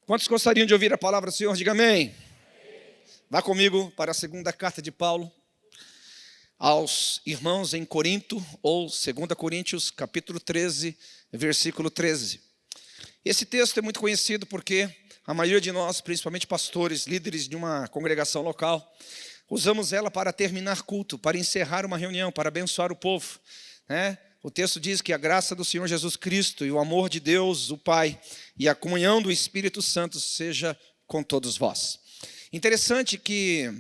Quantos gostariam de ouvir a palavra do Senhor? Diga amém. Vá comigo para a segunda carta de Paulo aos irmãos em Corinto, ou 2 Coríntios, capítulo 13, versículo 13. Esse texto é muito conhecido porque a maioria de nós, principalmente pastores, líderes de uma congregação local, usamos ela para terminar culto, para encerrar uma reunião, para abençoar o povo, né? O texto diz que a graça do Senhor Jesus Cristo e o amor de Deus, o Pai, e a comunhão do Espírito Santo seja com todos vós. Interessante que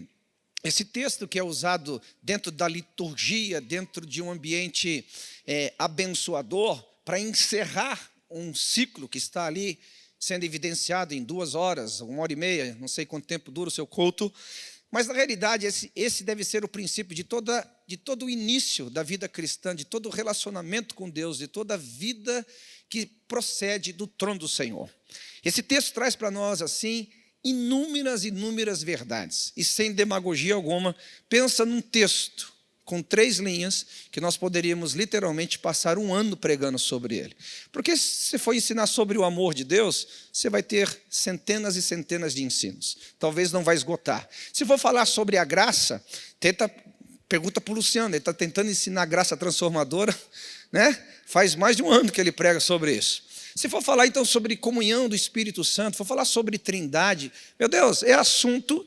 esse texto que é usado dentro da liturgia, dentro de um ambiente abençoador, para encerrar um ciclo que está ali sendo evidenciado em 2 horas, 1h30, não sei quanto tempo dura o seu culto, mas, na realidade, esse deve ser o princípio de todo o início da vida cristã, de todo o relacionamento com Deus, de toda a vida que procede do trono do Senhor. Esse texto traz para nós, assim, inúmeras verdades. E sem demagogia alguma, pensa num texto com 3 linhas, que nós poderíamos literalmente passar 1 ano pregando sobre ele. Porque se você for ensinar sobre o amor de Deus, você vai ter centenas e centenas de ensinos. Talvez não vai esgotar. Se for falar sobre a graça, pergunta para o Luciano, ele está tentando ensinar a graça transformadora, né? Faz mais de 1 ano que ele prega sobre isso. Se for falar então sobre comunhão do Espírito Santo, for falar sobre trindade, meu Deus, é assunto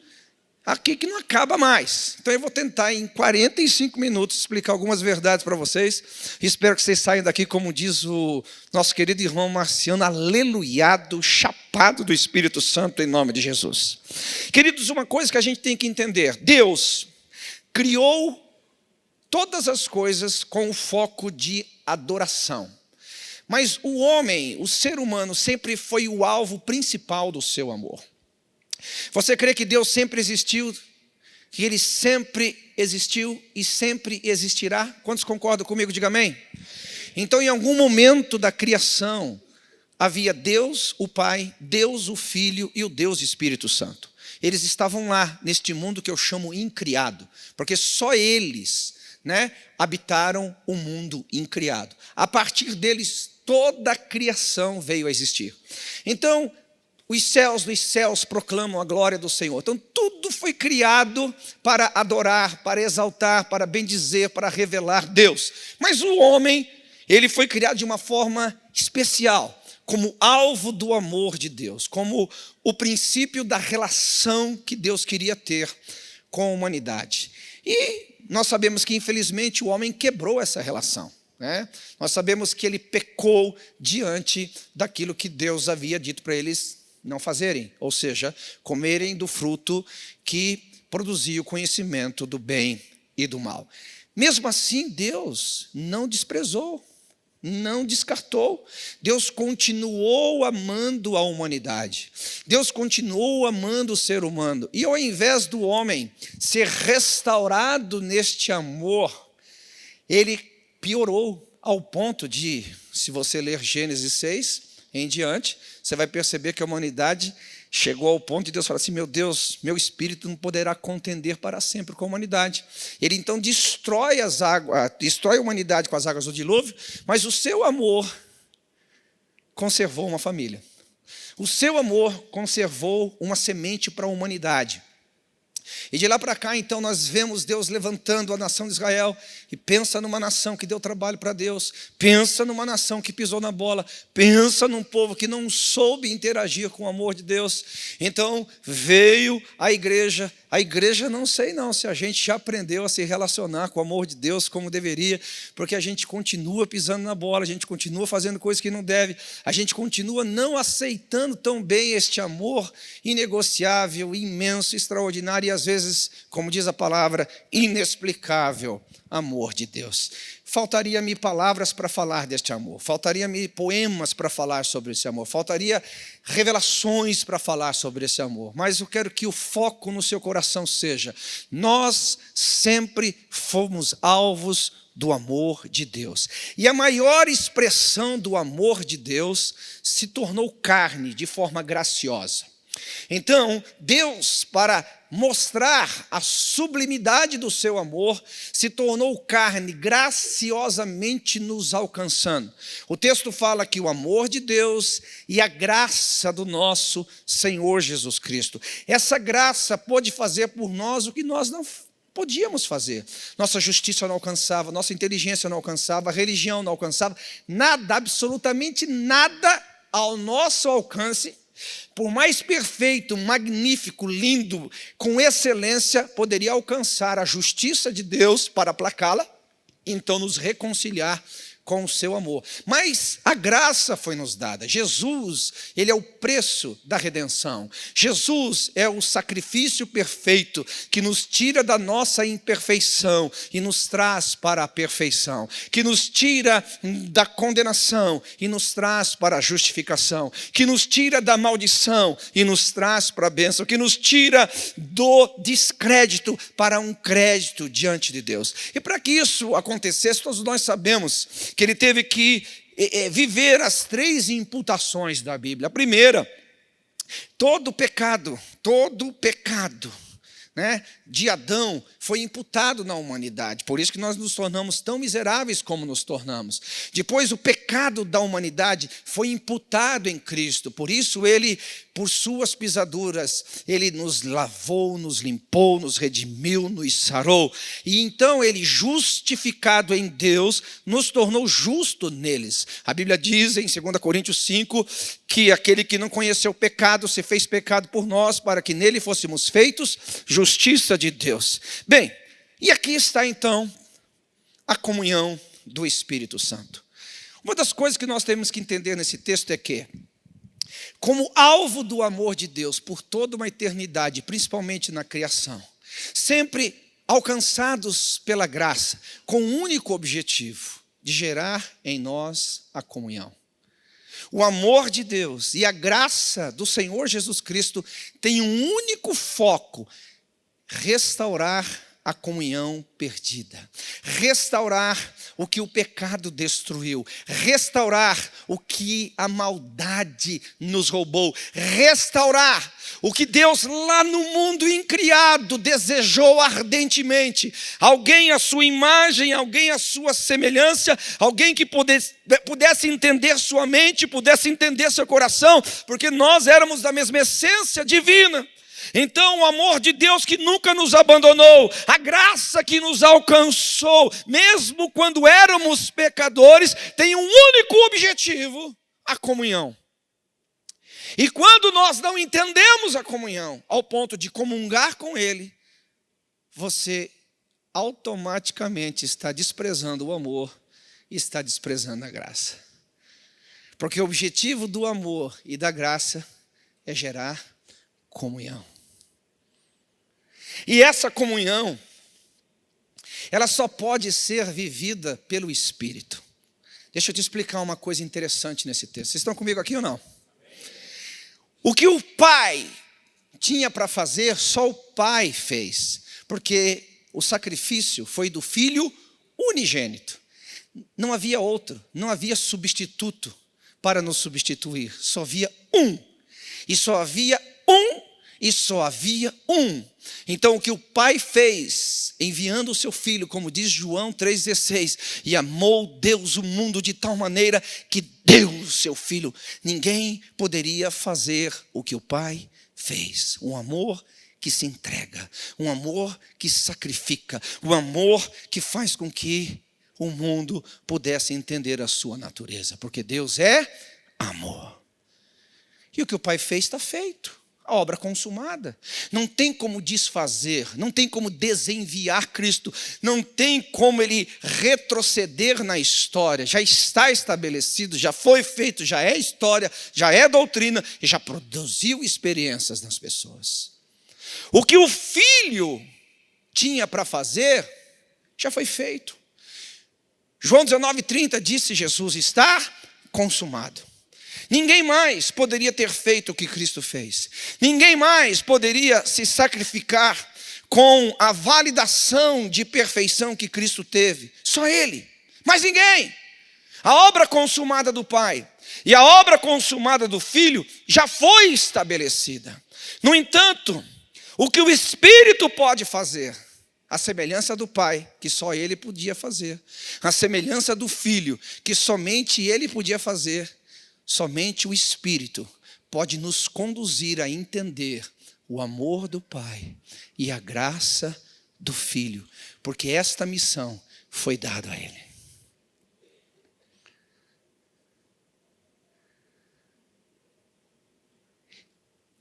aqui que não acaba mais. Então eu vou tentar em 45 minutos explicar algumas verdades para vocês. Espero que vocês saiam daqui, como diz o nosso querido irmão Marciano, aleluiado, chapado do Espírito Santo, em nome de Jesus. Queridos, uma coisa que a gente tem que entender: Deus criou todas as coisas com o foco de adoração. Mas o homem, o ser humano, sempre foi o alvo principal do seu amor. Você crê que Deus sempre existiu, que Ele sempre existiu e sempre existirá? Quantos concordam comigo? Diga amém. Então, em algum momento da criação, havia Deus, o Pai, Deus, o Filho e o Deus Espírito Santo. Eles estavam lá, neste mundo que eu chamo incriado, porque só eles, né, habitaram o mundo incriado. A partir deles, toda a criação veio a existir. Então, os céus dos céus proclamam a glória do Senhor. Então, tudo foi criado para adorar, para exaltar, para bendizer, para revelar Deus. Mas o homem, ele foi criado de uma forma especial, como alvo do amor de Deus, como o princípio da relação que Deus queria ter com a humanidade. E nós sabemos que, infelizmente, o homem quebrou essa relação, né? Nós sabemos que ele pecou diante daquilo que Deus havia dito para eles não fazerem, ou seja, comerem do fruto que produzia o conhecimento do bem e do mal. Mesmo assim, Deus não desprezou, não descartou. Deus continuou amando a humanidade. Deus continuou amando o ser humano. E ao invés do homem ser restaurado neste amor, ele piorou ao ponto de, se você ler Gênesis 6 em diante, você vai perceber que a humanidade chegou ao ponto de Deus falar assim: meu Deus, meu espírito não poderá contender para sempre com a humanidade. Ele então destrói a humanidade com as águas do dilúvio, mas o seu amor conservou uma família. O seu amor conservou uma semente para a humanidade. E de lá para cá, então, nós vemos Deus levantando a nação de Israel. E pensa numa nação que deu trabalho para Deus. Pensa numa nação que pisou na bola. Pensa num povo que não soube interagir com o amor de Deus. Então, veio a igreja. A igreja, não sei não se a gente já aprendeu a se relacionar com o amor de Deus como deveria, porque a gente continua pisando na bola, a gente continua fazendo coisas que não deve, a gente continua não aceitando tão bem este amor inegociável, imenso, extraordinário e às vezes, como diz a palavra, inexplicável amor de Deus. Faltaria-me palavras para falar deste amor, faltaria-me poemas para falar sobre esse amor, faltaria revelações para falar sobre esse amor, mas eu quero que o foco no seu coração seja: nós sempre fomos alvos do amor de Deus. E a maior expressão do amor de Deus se tornou carne de forma graciosa. Então, Deus, para mostrar a sublimidade do seu amor, se tornou carne, graciosamente nos alcançando. O texto fala que o amor de Deus e a graça do nosso Senhor Jesus Cristo. Essa graça pôde fazer por nós o que nós não podíamos fazer. Nossa justiça não alcançava, nossa inteligência não alcançava, a religião não alcançava, nada, absolutamente nada ao nosso alcance. Por mais perfeito, magnífico, lindo, com excelência, poderia alcançar a justiça de Deus para aplacá-la, então nos reconciliar com o seu amor. Mas a graça foi nos dada. Jesus, ele é o preço da redenção. Jesus é o sacrifício perfeito que nos tira da nossa imperfeição e nos traz para a perfeição, que nos tira da condenação e nos traz para a justificação, que nos tira da maldição e nos traz para a bênção, que nos tira do descrédito para um crédito diante de Deus. E para que isso acontecesse, todos nós sabemos que ele teve que viver as 3 imputações da Bíblia. A primeira, todo pecado, né, de Adão foi imputado na humanidade. Por isso que nós nos tornamos tão miseráveis como nos tornamos. Depois, o pecado da humanidade foi imputado em Cristo. Por isso, ele, por suas pisaduras, ele nos lavou, nos limpou, nos redimiu, nos sarou. E então, ele, justificado em Deus, nos tornou justo neles. A Bíblia diz em 2 Coríntios 5, que aquele que não conheceu o pecado se fez pecado por nós, para que nele fôssemos feitos justiça de Deus. Bem, e aqui está então a comunhão do Espírito Santo. Uma das coisas que nós temos que entender nesse texto é que, como alvo do amor de Deus por toda uma eternidade, principalmente na criação, sempre alcançados pela graça, com um único objetivo, de gerar em nós a comunhão. O amor de Deus e a graça do Senhor Jesus Cristo têm um único foco: restaurar a comunhão perdida, restaurar o que o pecado destruiu, restaurar o que a maldade nos roubou, restaurar o que Deus lá no mundo incriado desejou ardentemente. Alguém à sua imagem, alguém à sua semelhança, alguém que pudesse entender sua mente, pudesse entender seu coração, porque nós éramos da mesma essência divina. Então o amor de Deus que nunca nos abandonou, a graça que nos alcançou, mesmo quando éramos pecadores, tem um único objetivo: a comunhão. E quando nós não entendemos a comunhão, ao ponto de comungar com Ele, você automaticamente está desprezando o amor e está desprezando a graça. Porque o objetivo do amor e da graça é gerar comunhão. E essa comunhão, ela só pode ser vivida pelo Espírito. Deixa eu te explicar uma coisa interessante nesse texto. Vocês estão comigo aqui ou não? O que o Pai tinha para fazer, só o Pai fez. Porque o sacrifício foi do Filho unigênito. Não havia outro, não havia substituto para nos substituir. Só havia um. E só havia um. E só havia um. Então o que o Pai fez, enviando o seu Filho, como diz João 3,16, e amou Deus o mundo de tal maneira que deu o seu Filho. Ninguém poderia fazer o que o Pai fez. Um amor que se entrega, um amor que sacrifica, um amor que faz com que o mundo pudesse entender a sua natureza, porque Deus é amor. E o que o Pai fez está feito. A obra consumada. Não tem como desfazer, não tem como desenviar Cristo, não tem como ele retroceder na história. Já está estabelecido, já foi feito, já é história, já é doutrina e já produziu experiências nas pessoas. O que o Filho tinha para fazer, já foi feito. João 19,30 disse Jesus: está consumado. Ninguém mais poderia ter feito o que Cristo fez. Ninguém mais poderia se sacrificar com a validação de perfeição que Cristo teve. Só Ele, mais ninguém. A obra consumada do Pai. E a obra consumada do Filho já foi estabelecida. No entanto, o que o Espírito pode fazer, a semelhança do Pai, que só Ele podia fazer, a semelhança do Filho, que somente Ele podia fazer, somente o Espírito pode nos conduzir a entender o amor do Pai e a graça do Filho, porque esta missão foi dada a Ele.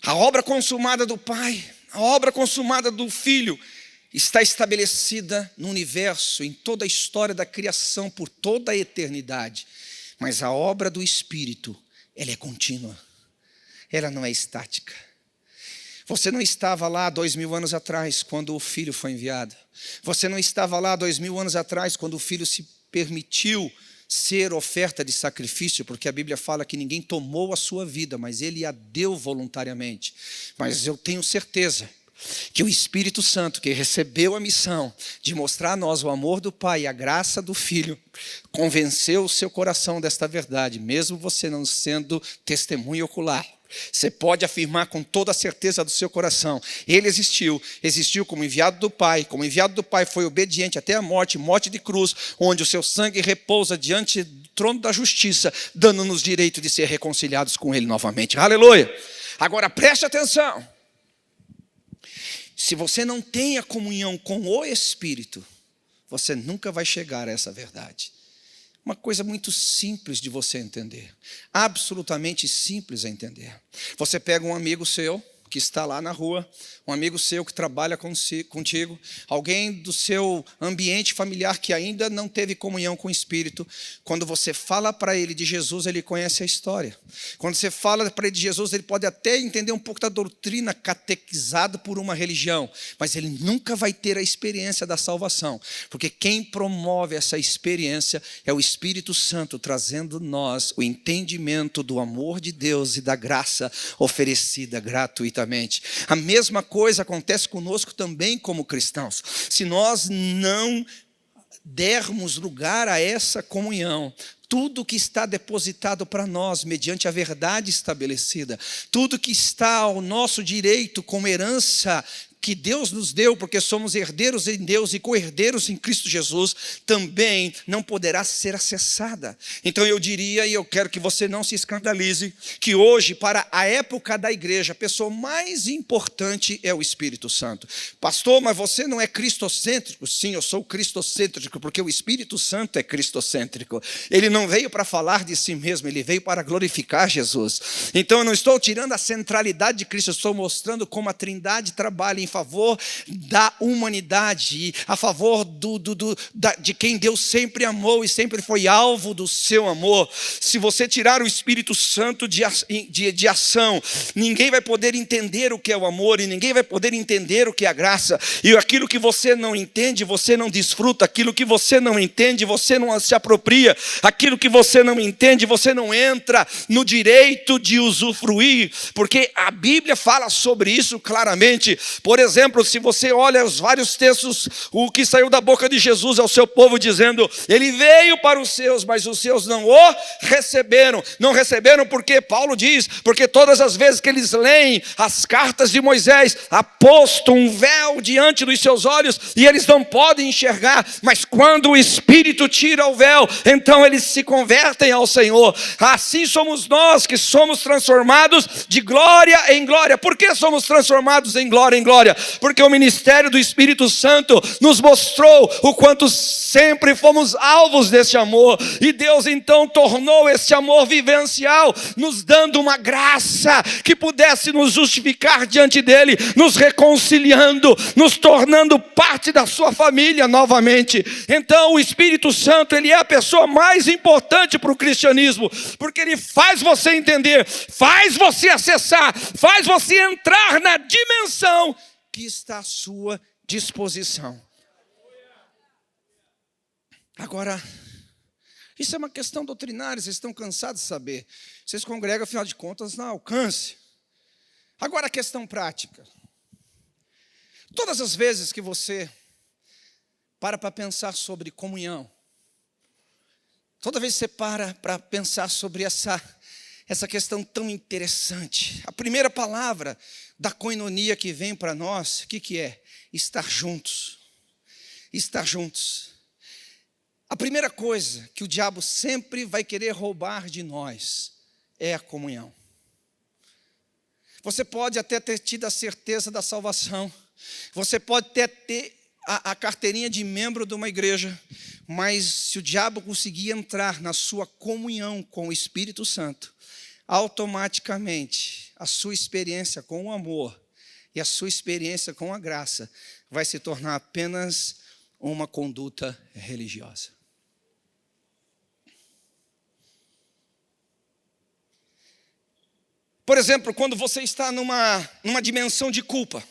A obra consumada do Pai, a obra consumada do Filho, está estabelecida no universo, em toda a história da criação, por toda a eternidade. Mas a obra do Espírito, ela é contínua, ela não é estática. Você não estava lá 2000 anos atrás, quando o Filho foi enviado. Você não estava lá 2000 anos atrás, quando o Filho se permitiu ser oferta de sacrifício, porque a Bíblia fala que ninguém tomou a sua vida, mas Ele a deu voluntariamente. Mas eu tenho certeza que o Espírito Santo, que recebeu a missão de mostrar a nós o amor do Pai e a graça do Filho, convenceu o seu coração desta verdade, mesmo você não sendo testemunha ocular. Você pode afirmar com toda a certeza do seu coração: Ele existiu como enviado do Pai. Como enviado do Pai foi obediente até a morte de cruz, onde o seu sangue repousa diante do trono da justiça, dando-nos direito de ser reconciliados com Ele novamente. Aleluia! Agora preste atenção. Se você não tem a comunhão com o Espírito, você nunca vai chegar a essa verdade. Uma coisa muito simples de você entender, absolutamente simples a entender. Você pega um amigo seu que está lá na rua, um amigo seu que trabalha contigo, alguém do seu ambiente familiar que ainda não teve comunhão com o Espírito. Quando você fala para ele de Jesus, ele conhece a história. Quando você fala para ele de Jesus, ele pode até entender um pouco da doutrina catequizada por uma religião, mas ele nunca vai ter a experiência da salvação, porque quem promove essa experiência é o Espírito Santo, trazendo nós o entendimento do amor de Deus e da graça oferecida gratuitamente. A mesma coisa acontece conosco também como cristãos. Se nós não dermos lugar a essa comunhão, tudo que está depositado para nós, mediante a verdade estabelecida, tudo que está ao nosso direito como herança que Deus nos deu, porque somos herdeiros em Deus e co-herdeiros em Cristo Jesus, também não poderá ser acessada. Então eu diria, e eu quero que você não se escandalize, que hoje, para a época da igreja, a pessoa mais importante é o Espírito Santo. Pastor, mas você não é cristocêntrico? Sim, eu sou cristocêntrico, porque o Espírito Santo é cristocêntrico. Ele não veio para falar de si mesmo, ele veio para glorificar Jesus. Então eu não estou tirando a centralidade de Cristo, eu estou mostrando como a Trindade trabalha em favor da humanidade, a favor de quem Deus sempre amou e sempre foi alvo do seu amor. Se você tirar o Espírito Santo de ação, ninguém vai poder entender o que é o amor e ninguém vai poder entender o que é a graça. E aquilo que você não entende, você não desfruta. Aquilo que você não entende, você não se apropria. Aquilo que você não entende, você não entra no direito de usufruir, porque a Bíblia fala sobre isso claramente. Por exemplo, se você olha os vários textos, o que saiu da boca de Jesus ao seu povo dizendo: Ele veio para os seus, mas os seus não o receberam. Não receberam porque Paulo diz, porque todas as vezes que eles leem as cartas de Moisés, há posto um véu diante dos seus olhos e eles não podem enxergar, mas quando o Espírito tira o véu, então eles se convertem ao Senhor. Assim somos nós que somos transformados de glória em glória. Por que somos transformados em glória em glória? Porque o ministério do Espírito Santo nos mostrou o quanto sempre fomos alvos desse amor, e Deus então tornou esse amor vivencial, nos dando uma graça que pudesse nos justificar diante dele, nos reconciliando, nos tornando parte da sua família novamente. Então o Espírito Santo, ele é a pessoa mais importante para o cristianismo, porque ele faz você entender, faz você acessar, faz você entrar na dimensão que está à sua disposição. Agora, isso é uma questão doutrinária, vocês estão cansados de saber. Vocês congregam, afinal de contas, na alcance. Agora a questão prática. Todas as vezes que você para pensar sobre comunhão, toda vez que você para pensar sobre essa questão tão interessante. A primeira palavra da koinonia que vem para nós, o que é? Estar juntos. Estar juntos. A primeira coisa que o diabo sempre vai querer roubar de nós é a comunhão. Você pode até ter tido a certeza da salvação, você pode até ter a carteirinha de membro de uma igreja, mas se o diabo conseguir entrar na sua comunhão com o Espírito Santo, automaticamente a sua experiência com o amor e a sua experiência com a graça vai se tornar apenas uma conduta religiosa. Por exemplo, quando você está numa dimensão de culpa,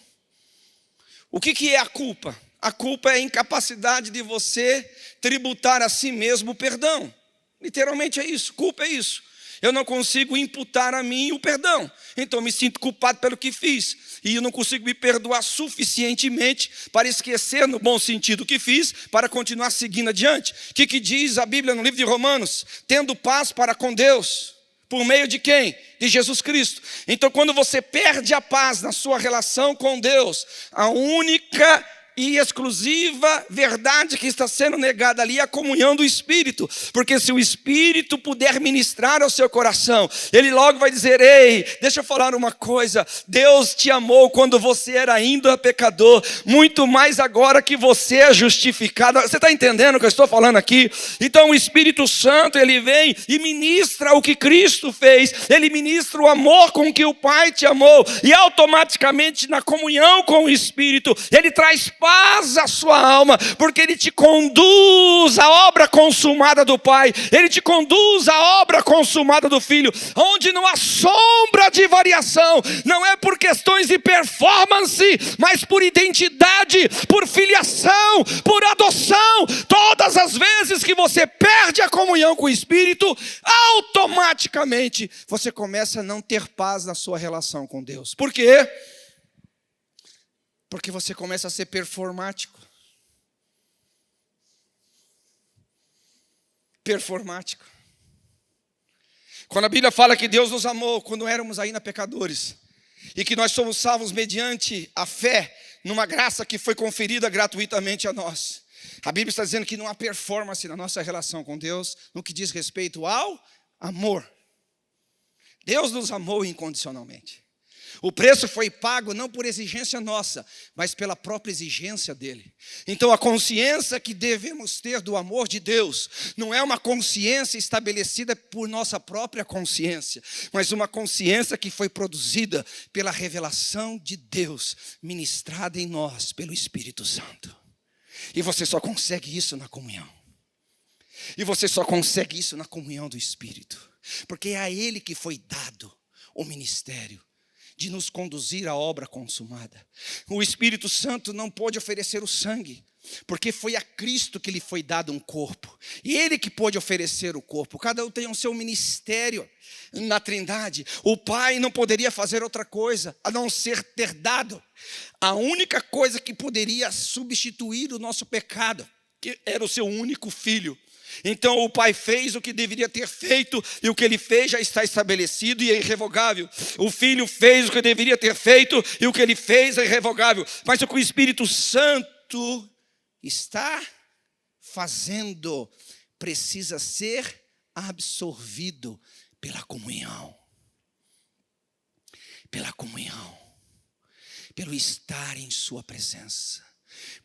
o que é a culpa? A culpa é a incapacidade de você tributar a si mesmo o perdão. Literalmente é isso, culpa é isso. Eu não consigo imputar a mim o perdão. Então eu me sinto culpado pelo que fiz. E eu não consigo me perdoar suficientemente para esquecer, no bom sentido, o que fiz, para continuar seguindo adiante. O que diz a Bíblia no livro de Romanos? Tendo paz para com Deus. Por meio de quem? De Jesus Cristo. Então quando você perde a paz na sua relação com Deus, a única e exclusiva verdade que está sendo negada ali é a comunhão do Espírito, porque se o Espírito puder ministrar ao seu coração, ele logo vai dizer: ei, deixa eu falar uma coisa, Deus te amou quando você era ainda pecador, muito mais agora que você é justificado. Você está entendendo o que eu estou falando aqui? Então o Espírito Santo, ele vem e ministra o que Cristo fez, ele ministra o amor com que o Pai te amou, e automaticamente na comunhão com o Espírito, ele traz paz à sua alma, porque ele te conduz à obra consumada do Pai, ele te conduz à obra consumada do Filho, onde não há sombra de variação, não é por questões de performance, mas por identidade, por filiação, por adoção. Todas as vezes que você perde a comunhão com o Espírito, automaticamente você começa a não ter paz na sua relação com Deus. Por quê? Porque você começa a ser performático. Performático. Quando a Bíblia fala que Deus nos amou quando éramos ainda pecadores, e que nós somos salvos mediante a fé, numa graça que foi conferida gratuitamente a nós, a Bíblia está dizendo que não há performance na nossa relação com Deus, no que diz respeito ao amor. Deus nos amou incondicionalmente. O preço foi pago não por exigência nossa, mas pela própria exigência dele. Então a consciência que devemos ter do amor de Deus não é uma consciência estabelecida por nossa própria consciência, mas uma consciência que foi produzida pela revelação de Deus, ministrada em nós pelo Espírito Santo. E você só consegue isso na comunhão. E você só consegue isso na comunhão do Espírito, porque é a ele que foi dado o ministério de nos conduzir à obra consumada. O Espírito Santo não pôde oferecer o sangue, porque foi a Cristo que lhe foi dado um corpo, e ele que pôde oferecer o corpo. Cada um tem o seu ministério na Trindade. O Pai não poderia fazer outra coisa a não ser ter dado a única coisa que poderia substituir o nosso pecado, que era o seu único Filho. Então o Pai fez o que deveria ter feito, e o que ele fez já está estabelecido e é irrevogável. O Filho fez o que deveria ter feito, e o que ele fez é irrevogável. Mas o que o Espírito Santo está fazendo precisa ser absorvido pela comunhão. Pela comunhão. Pelo estar em sua presença.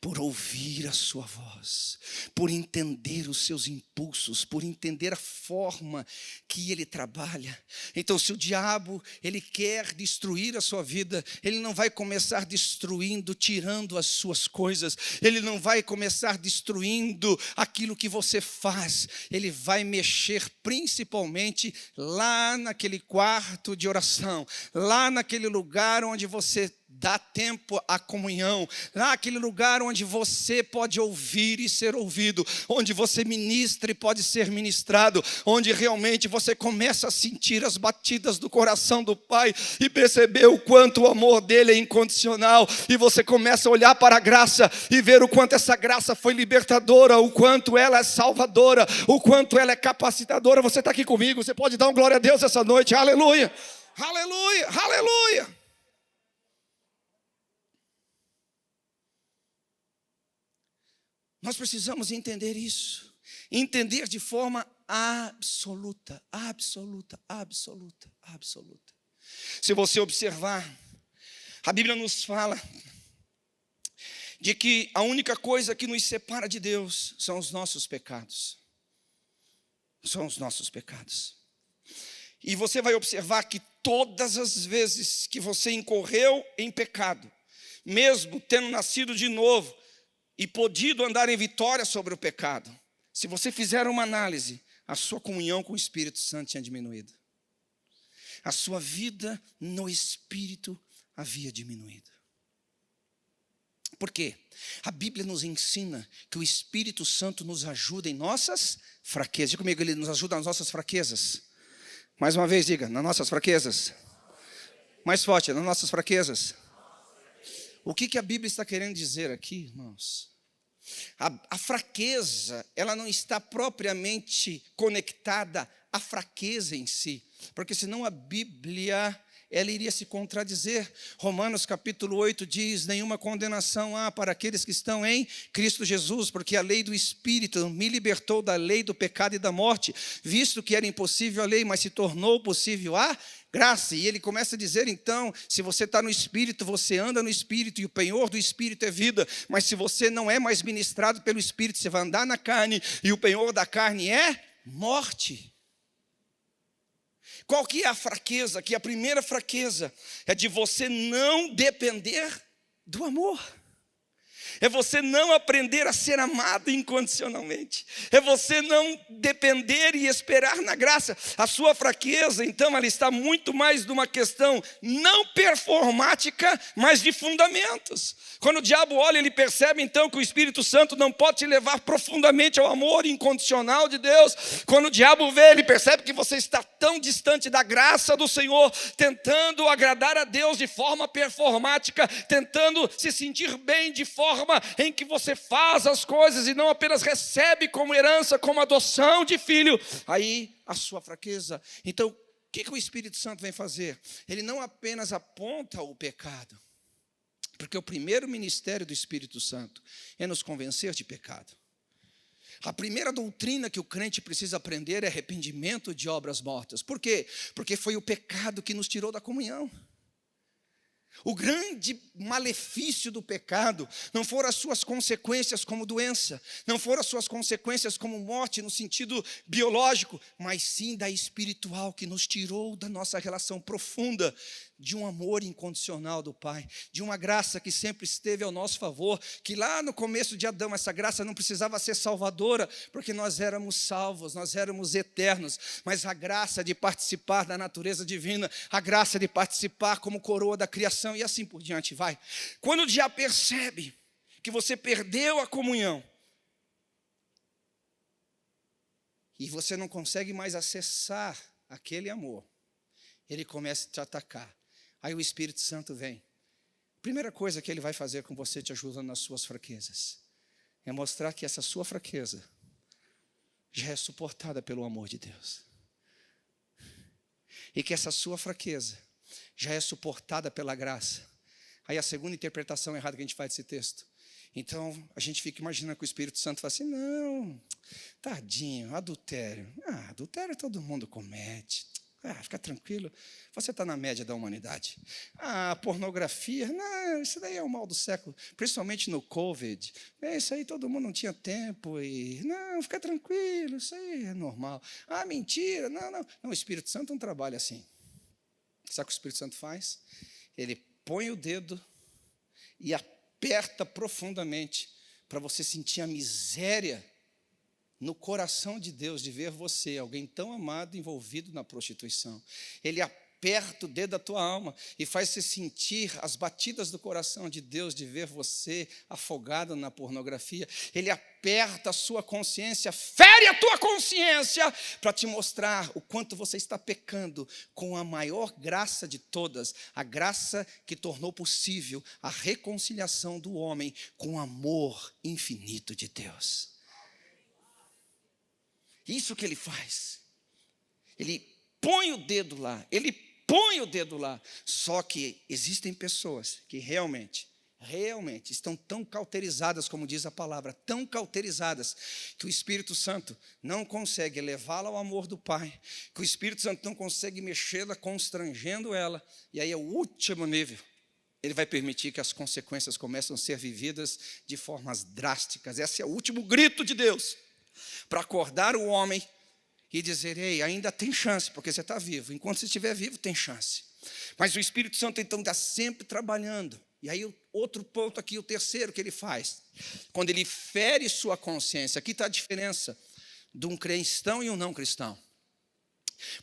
Por ouvir a sua voz, por entender os seus impulsos, por entender a forma que ele trabalha. Então se o diabo, ele quer destruir a sua vida, ele não vai começar destruindo, tirando as suas coisas, ele não vai começar destruindo aquilo que você faz, ele vai mexer principalmente lá naquele quarto de oração, lá naquele lugar onde você dá tempo à comunhão, lá aquele lugar onde você pode ouvir e ser ouvido, onde você ministra e pode ser ministrado, onde realmente você começa a sentir as batidas do coração do Pai e perceber o quanto o amor dele é incondicional, e você começa a olhar para a graça e ver o quanto essa graça foi libertadora, o quanto ela é salvadora, o quanto ela é capacitadora. Você está aqui comigo, você pode dar um glória a Deus essa noite, aleluia, aleluia, aleluia. Nós precisamos entender isso, entender de forma absoluta, absoluta, absoluta, absoluta. Se você observar, a Bíblia nos fala de que a única coisa que nos separa de Deus são os nossos pecados. São os nossos pecados. E você vai observar que todas as vezes que você incorreu em pecado, mesmo tendo nascido de novo e podido andar em vitória sobre o pecado, se você fizer uma análise, a sua comunhão com o Espírito Santo tinha diminuído. A sua vida no Espírito havia diminuído. Por quê? A Bíblia nos ensina que o Espírito Santo nos ajuda em nossas fraquezas. Diga comigo, ele nos ajuda nas nossas fraquezas. Mais uma vez, diga, nas nossas fraquezas. Mais forte, nas nossas fraquezas. O que a Bíblia está querendo dizer aqui, irmãos? A fraqueza, ela não está propriamente conectada à fraqueza em si, porque senão a Bíblia, ela iria se contradizer. Romanos capítulo 8 diz: nenhuma condenação há para aqueles que estão em Cristo Jesus, porque a lei do Espírito me libertou da lei do pecado e da morte, visto que era impossível a lei, mas se tornou possível a graça. E ele começa a dizer, então, se você está no Espírito, você anda no Espírito, e o penhor do Espírito é vida. Mas se você não é mais ministrado pelo Espírito, você vai andar na carne, e o penhor da carne é morte. Qual que é a fraqueza? Que a primeira fraqueza é de você não depender do amor. É você não aprender a ser amado incondicionalmente. É você não depender e esperar na graça. A sua fraqueza, então, ela está muito mais numa questão não performática, mas de fundamentos. Quando o diabo olha, ele percebe, então, que o Espírito Santo não pode te levar profundamente ao amor incondicional de Deus. Quando o diabo vê, ele percebe que você está tão distante da graça do Senhor, tentando agradar a Deus de forma performática, tentando se sentir bem de forma em que você faz as coisas e não apenas recebe como herança, como adoção de filho. Aí a sua fraqueza. Então, o que o Espírito Santo vem fazer? Ele não apenas aponta o pecado, porque o primeiro ministério do Espírito Santo é nos convencer de pecado. A primeira doutrina que o crente precisa aprender é arrependimento de obras mortas. Por quê? Porque foi o pecado que nos tirou da comunhão. O grande malefício do pecado não foram as suas consequências como doença, não foram as suas consequências como morte no sentido biológico, mas sim da espiritual, que nos tirou da nossa relação profunda de um amor incondicional do Pai, de uma graça que sempre esteve ao nosso favor, que lá no começo de Adão essa graça não precisava ser salvadora, porque nós éramos salvos, nós éramos eternos, mas a graça de participar da natureza divina, a graça de participar como coroa da criação, e assim por diante vai. Quando o diabo percebe que você perdeu a comunhão e você não consegue mais acessar aquele amor, ele começa a te atacar. Aí o Espírito Santo vem. Primeira coisa que ele vai fazer com você, te ajudando nas suas fraquezas, é mostrar que essa sua fraqueza já é suportada pelo amor de Deus. E que essa sua fraqueza já é suportada pela graça. Aí a segunda interpretação errada que a gente faz desse texto. Então, a gente fica imaginando que o Espírito Santo fala assim, não, tadinho, adultério. Adultério todo mundo comete. Fica tranquilo, você está na média da humanidade. Pornografia, não, isso daí é o mal do século, principalmente no Covid. Isso aí todo mundo não tinha tempo, e não, fica tranquilo, isso aí é normal. Mentira, não, o Espírito Santo não trabalha assim. Sabe o que o Espírito Santo faz? Ele põe o dedo e aperta profundamente para você sentir a miséria no coração de Deus de ver você, alguém tão amado, envolvido na prostituição. Ele aperta o dedo da tua alma e faz você sentir as batidas do coração de Deus de ver você afogado na pornografia. Ele aperta a sua consciência, fere a tua consciência para te mostrar o quanto você está pecando com a maior graça de todas, a graça que tornou possível a reconciliação do homem com o amor infinito de Deus. Isso que ele faz. Ele põe o dedo lá, Só que existem pessoas que realmente estão tão cauterizadas, como diz a palavra, tão cauterizadas, que o Espírito Santo não consegue levá-la ao amor do Pai, que o Espírito Santo não consegue mexê-la, constrangendo ela, e aí é o último nível. Ele vai permitir que as consequências comecem a ser vividas de formas drásticas. Esse é o último grito de Deus, para acordar o homem e dizer: ei, ainda tem chance, porque você está vivo. Enquanto você estiver vivo, tem chance. Mas o Espírito Santo, então, está sempre trabalhando. E aí, outro ponto aqui, o terceiro que ele faz. Quando ele fere sua consciência. Aqui está a diferença de um cristão e um não cristão.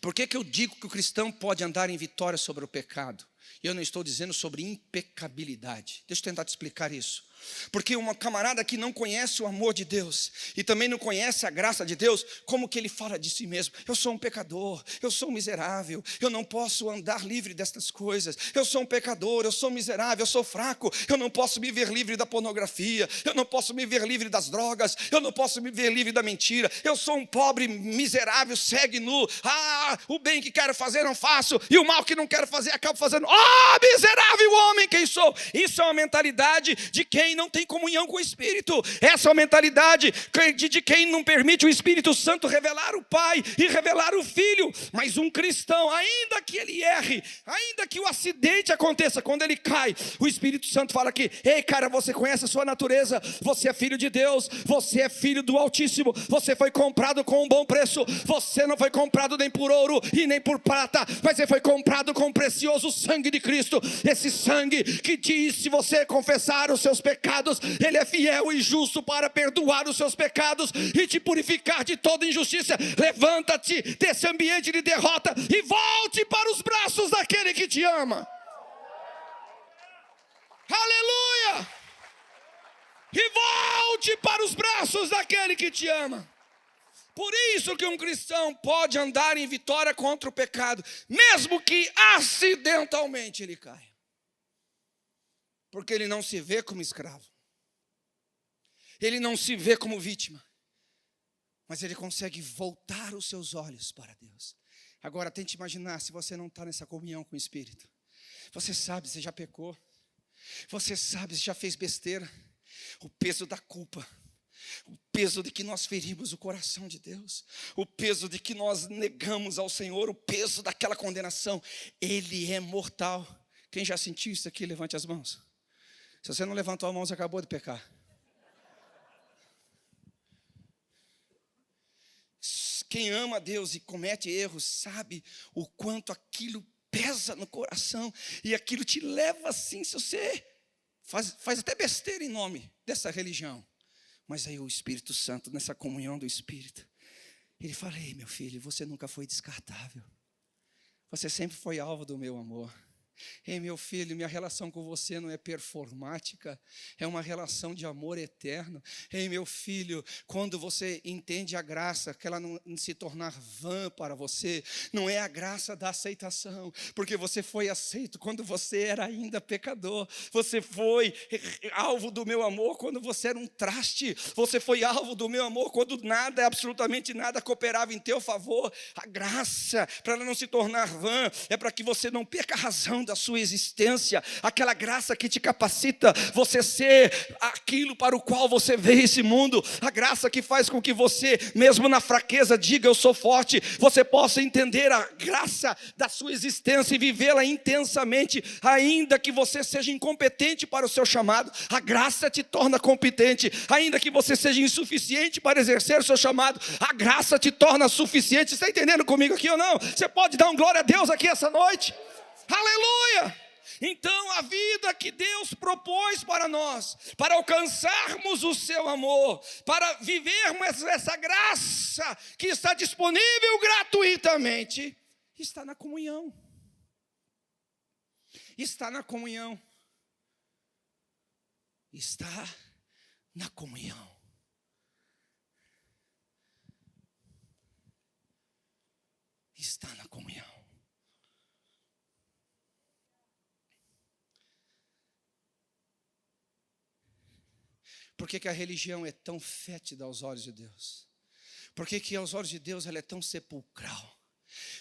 Por que eu digo que o cristão pode andar em vitória sobre o pecado? Eu não estou dizendo sobre impecabilidade. Deixa eu tentar te explicar isso. Porque uma camarada que não conhece o amor de Deus e também não conhece a graça de Deus, como que ele fala de si mesmo? Eu sou um pecador, eu sou um miserável, eu não posso andar livre destas coisas. Eu sou um pecador, eu sou miserável, eu sou fraco, eu não posso me ver livre da pornografia, eu não posso me ver livre das drogas, eu não posso me ver livre da mentira. Eu sou um pobre, miserável, cego e nu. O bem que quero fazer não faço, e o mal que não quero fazer acabo fazendo. Miserável homem quem sou. Isso é uma mentalidade de quem não tem comunhão com o Espírito. Essa é a mentalidade de quem não permite o Espírito Santo revelar o Pai e revelar o Filho. Mas um cristão, ainda que ele erre, ainda que o acidente aconteça, quando ele cai, o Espírito Santo fala aqui: ei cara, você conhece a sua natureza, você é filho de Deus, você é filho do Altíssimo, você foi comprado com um bom preço, você não foi comprado nem por ouro e nem por prata, mas você foi comprado com o precioso sangue de Cristo. Esse sangue que diz: se você confessar os seus pecados, Ele é fiel e justo para perdoar os seus pecados e te purificar de toda injustiça. Levanta-te desse ambiente de derrota e volte para os braços daquele que te ama. Aleluia! E volte para os braços daquele que te ama. Por isso que um cristão pode andar em vitória contra o pecado, mesmo que acidentalmente ele caia. Porque ele não se vê como escravo. Ele não se vê como vítima. Mas ele consegue voltar os seus olhos para Deus. Agora tente imaginar, se você não está nessa comunhão com o Espírito. Você sabe, você já pecou. Você sabe, você já fez besteira. O peso da culpa. O peso de que nós ferimos o coração de Deus. O peso de que nós negamos ao Senhor. O peso daquela condenação. Ele é mortal. Quem já sentiu isso aqui, levante as mãos. Se você não levantou a mão, você acabou de pecar. Quem ama a Deus e comete erros, sabe o quanto aquilo pesa no coração. E aquilo te leva assim, se você faz até besteira em nome dessa religião. Mas aí o Espírito Santo, nessa comunhão do Espírito, ele fala: ei meu filho, você nunca foi descartável. Você sempre foi alvo do meu amor. Ei meu filho, minha relação com você não é performática, é uma relação de amor eterno. Ei meu filho, quando você entende a graça, que ela não se tornar vã para você, não é a graça da aceitação, porque você foi aceito quando você era ainda pecador. Você foi alvo do meu amor quando você era um traste. Você foi alvo do meu amor quando nada, absolutamente nada cooperava em teu favor. A graça, para ela não se tornar vã, é para que você não perca a razão da sua existência, aquela graça que te capacita você ser aquilo para o qual você veio esse mundo, a graça que faz com que você, mesmo na fraqueza, diga: eu sou forte. Você possa entender a graça da sua existência e vivê-la intensamente, ainda que você seja incompetente para o seu chamado. A graça te torna competente, ainda que você seja insuficiente para exercer o seu chamado, a graça te torna suficiente. Você está entendendo comigo aqui ou não? Você pode dar um glória a Deus aqui essa noite? Aleluia! Então a vida que Deus propôs para nós, para alcançarmos o seu amor, para vivermos essa graça que está disponível gratuitamente, está na comunhão. está na comunhão. Está na comunhão. Está na comunhão. Por que a religião é tão fétida aos olhos de Deus? Por que aos olhos de Deus ela é tão sepulcral?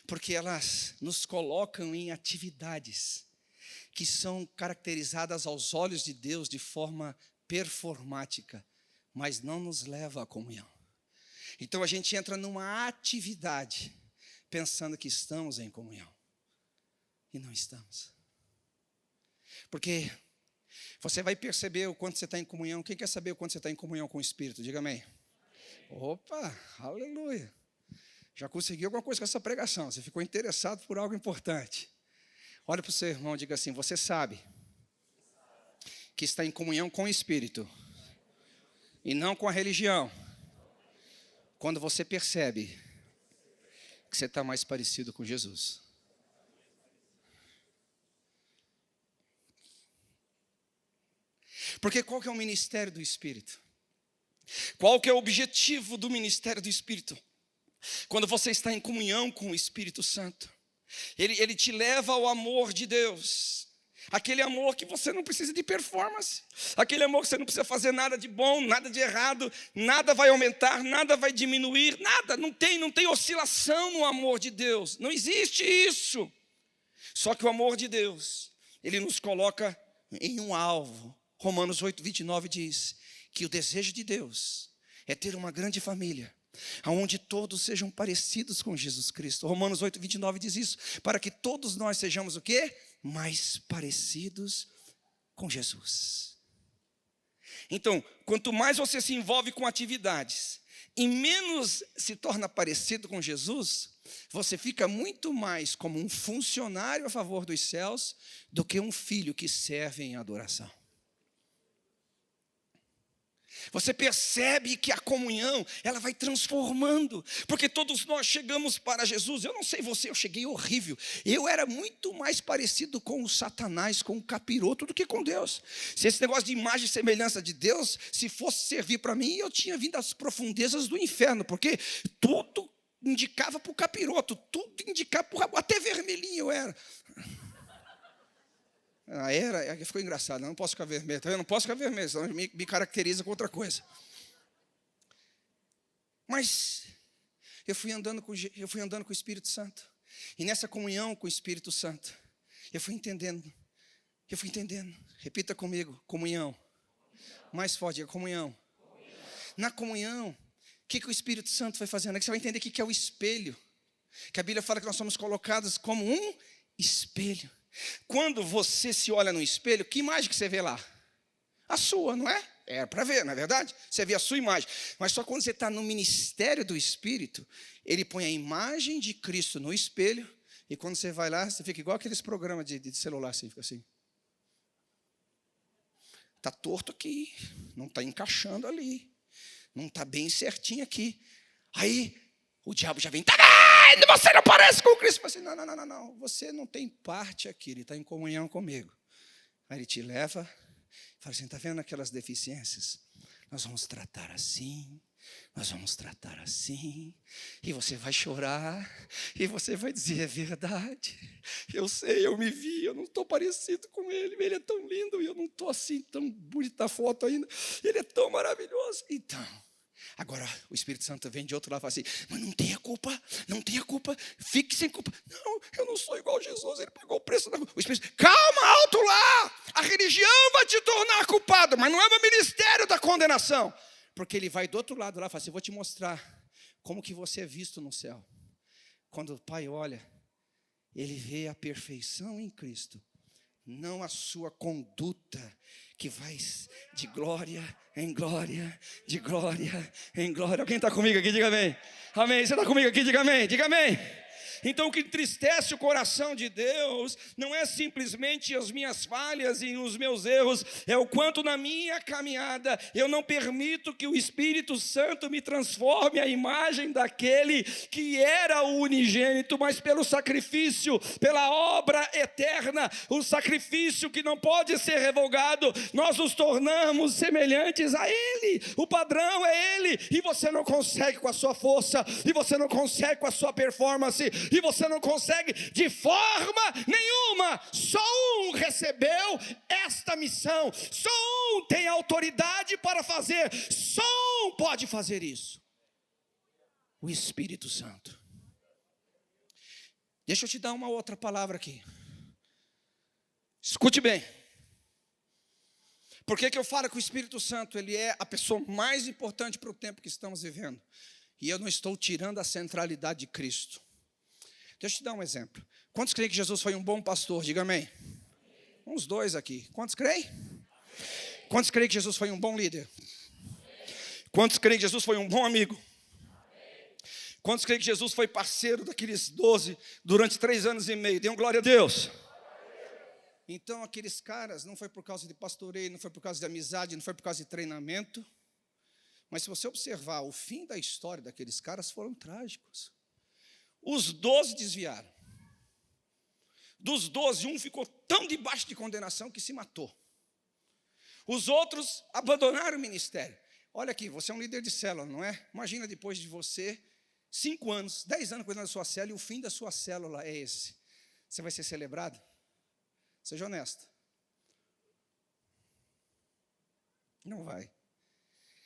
Porque elas nos colocam em atividades que são caracterizadas aos olhos de Deus de forma performática, mas não nos leva à comunhão. Então a gente entra numa atividade pensando que estamos em comunhão e não estamos. Porque você vai perceber o quanto você está em comunhão. Quem quer saber o quanto você está em comunhão com o Espírito? Diga amém. Opa, aleluia. Já conseguiu alguma coisa com essa pregação. Você ficou interessado por algo importante. Olha para o seu irmão e diga assim: você sabe que está em comunhão com o Espírito e não com a religião quando você percebe que você está mais parecido com Jesus. Porque qual que é o ministério do Espírito? Qual que é o objetivo do ministério do Espírito? Quando você está em comunhão com o Espírito Santo, ele te leva ao amor de Deus. Aquele amor que você não precisa de performance. Aquele amor que você não precisa fazer nada de bom, nada de errado. Nada vai aumentar, nada vai diminuir. Nada, não tem oscilação no amor de Deus. Não existe isso. Só que o amor de Deus, ele nos coloca em um alvo. Romanos 8:29 diz que o desejo de Deus é ter uma grande família, onde todos sejam parecidos com Jesus Cristo. Romanos 8:29 diz isso, para que todos nós sejamos o quê? Mais parecidos com Jesus. Então, quanto mais você se envolve com atividades e menos se torna parecido com Jesus, você fica muito mais como um funcionário a favor dos céus do que um filho que serve em adoração. Você percebe que a comunhão, ela vai transformando, porque todos nós chegamos para Jesus. Eu não sei você, eu cheguei horrível. Eu era muito mais parecido com o Satanás, com o capiroto, do que com Deus. Se esse negócio de imagem e semelhança de Deus, se fosse servir para mim, eu tinha vindo às profundezas do inferno, porque tudo indicava para o capiroto, tudo indicava para o rabo, até vermelhinho eu era. Ficou engraçado, eu não posso ficar vermelho, tá vendo? Não posso ficar vermelho, senão me caracteriza com outra coisa. Mas eu fui andando com o Espírito Santo, e nessa comunhão com o Espírito Santo, eu fui entendendo, repita comigo, comunhão, mais forte, comunhão. Na comunhão, o que o Espírito Santo vai fazendo? É que você vai entender o que é o espelho, que a Bíblia fala que nós somos colocados como um espelho. Quando você se olha no espelho, que imagem que você vê lá? A sua, não é? É para ver, não é verdade? Você vê a sua imagem. Mas só quando você está no ministério do Espírito, ele põe a imagem de Cristo no espelho, e quando você vai lá, você fica igual aqueles programas de celular, assim, fica assim. Está torto aqui, não está encaixando ali, não está bem certinho aqui. Aí o diabo já vem, tá vendo? Você não parece com o Cristo. Assim, não, você não tem parte aqui, ele está em comunhão comigo. Aí ele te leva, fala assim, está vendo aquelas deficiências? Nós vamos tratar assim, e você vai chorar, e você vai dizer, é verdade, eu sei, eu me vi, eu não estou parecido com ele é tão lindo, e eu não estou assim, tão bonito na foto ainda, ele é tão maravilhoso. Então, agora o Espírito Santo vem de outro lado e fala assim, mas não tenha culpa, fique sem culpa. Não, eu não sou igual a Jesus, ele pagou o preço da... O Espírito, calma, alto lá, a religião vai te tornar culpado, mas não é o ministério da condenação. Porque ele vai do outro lado lá e fala assim, vou te mostrar como que você é visto no céu. Quando o Pai olha, ele vê a perfeição em Cristo, não a sua conduta, que vai de glória em glória, de glória em glória. Alguém está comigo aqui? Diga amém. Amém. Você está comigo aqui? Diga amém. Diga amém. Então o que entristece o coração de Deus não é simplesmente as minhas falhas e os meus erros, é o quanto na minha caminhada eu não permito que o Espírito Santo me transforme à imagem daquele que era o unigênito, mas pelo sacrifício, pela obra eterna, o sacrifício que não pode ser revogado, nós nos tornamos semelhantes a Ele. O padrão é Ele, e você não consegue com a sua força, e você não consegue com a sua performance, e você não consegue de forma nenhuma. Só um recebeu esta missão, só um tem autoridade para fazer, só um pode fazer isso: o Espírito Santo. Deixa eu te dar uma outra palavra aqui, escute bem. Por que eu falo que o Espírito Santo ele é a pessoa mais importante para o tempo que estamos vivendo? E eu não estou tirando a centralidade de Cristo. Deixa eu te dar um exemplo. Quantos creem que Jesus foi um bom pastor? Diga amém. Uns dois aqui. Quantos creem? Quantos creem que Jesus foi um bom líder? Quantos creem que Jesus foi um bom amigo? Quantos creem que Jesus foi parceiro daqueles 12 durante 3 anos e meio? Dê um glória a Deus. Então aqueles caras não foi por causa de pastoreio, não foi por causa de amizade, não foi por causa de treinamento. Mas se você observar, o fim da história daqueles caras foram trágicos. Os 12 desviaram. Dos 12, um ficou tão debaixo de condenação que se matou. Os outros abandonaram o ministério. Olha aqui, você é um líder de célula, não é? Imagina depois de você 5 anos, 10 anos cuidando da sua célula, e o fim da sua célula é esse. Você vai ser celebrado? Seja honesto. Não vai.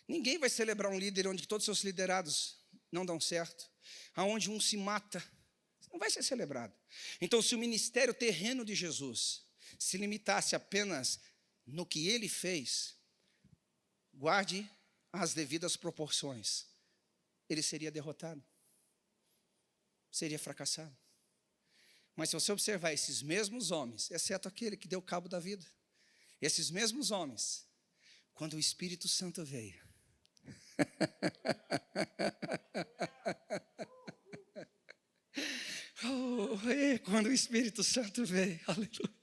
Ninguém vai celebrar um líder onde todos os seus liderados não dão certo, aonde um se mata. Não vai ser celebrado. Então, se o ministério terreno de Jesus se limitasse apenas no que ele fez, guarde as devidas proporções, ele seria derrotado, seria fracassado. Mas se você observar esses mesmos homens, exceto aquele que deu cabo da vida, esses mesmos homens, quando o Espírito Santo veio, quando o Espírito Santo veio, aleluia.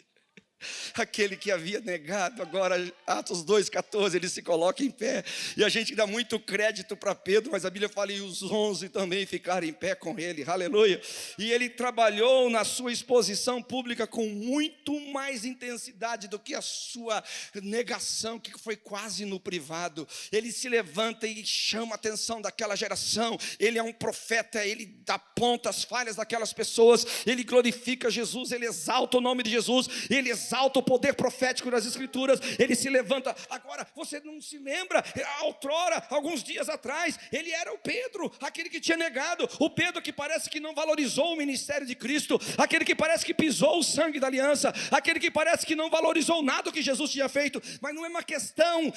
Aquele que havia negado, agora Atos 2,14, ele se coloca em pé. E a gente dá muito crédito para Pedro, mas a Bíblia fala, e os 11 também ficaram em pé com ele, aleluia. E ele trabalhou na sua exposição pública com muito mais intensidade do que a sua negação, que foi quase no privado. Ele se levanta e chama a atenção daquela geração. Ele é um profeta, ele aponta as falhas daquelas pessoas, ele glorifica Jesus, ele exalta o nome de Jesus, ele exalta o poder profético das Escrituras, ele se levanta. Agora, você não se lembra, outrora, alguns dias atrás, ele era o Pedro, aquele que tinha negado, o Pedro que parece que não valorizou o ministério de Cristo, aquele que parece que pisou o sangue da aliança, aquele que parece que não valorizou nada que Jesus tinha feito. Mas não é uma questão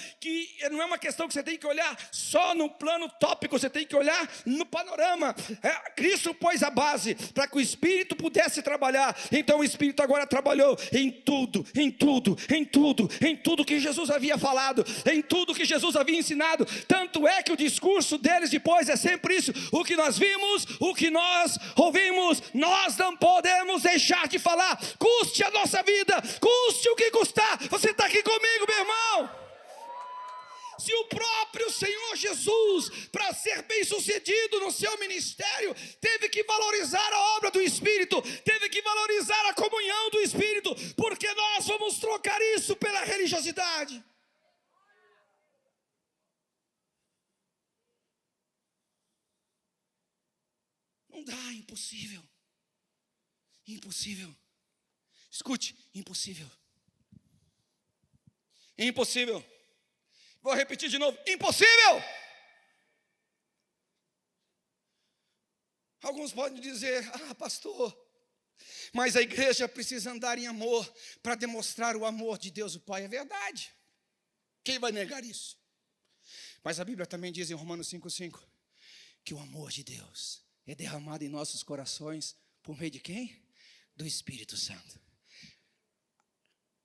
que você tem que olhar só no plano tópico, você tem que olhar no panorama. Cristo pôs a base para que o Espírito pudesse trabalhar. Então o Espírito agora trabalhou em tudo que Jesus havia falado, em tudo que Jesus havia ensinado. Tanto é que o discurso deles depois é sempre isso: o que nós vimos, o que nós ouvimos, nós não podemos deixar de falar, custe a nossa vida, custe o que custar. Você está aqui comigo, meu irmão? Se o próprio Senhor Jesus, para ser bem sucedido no seu ministério, teve que valorizar a obra do Espírito, teve que valorizar a comunhão do Espírito, porque nós vamos trocar isso pela religiosidade. Não dá, é impossível. Impossível. Escute, impossível. Impossível. Vou repetir de novo, impossível. Alguns podem dizer, pastor, mas a igreja precisa andar em amor para demonstrar o amor de Deus o Pai. É verdade. Quem vai negar isso? Mas a Bíblia também diz em Romanos 5,5 que o amor de Deus é derramado em nossos corações por meio de quem? Do Espírito Santo.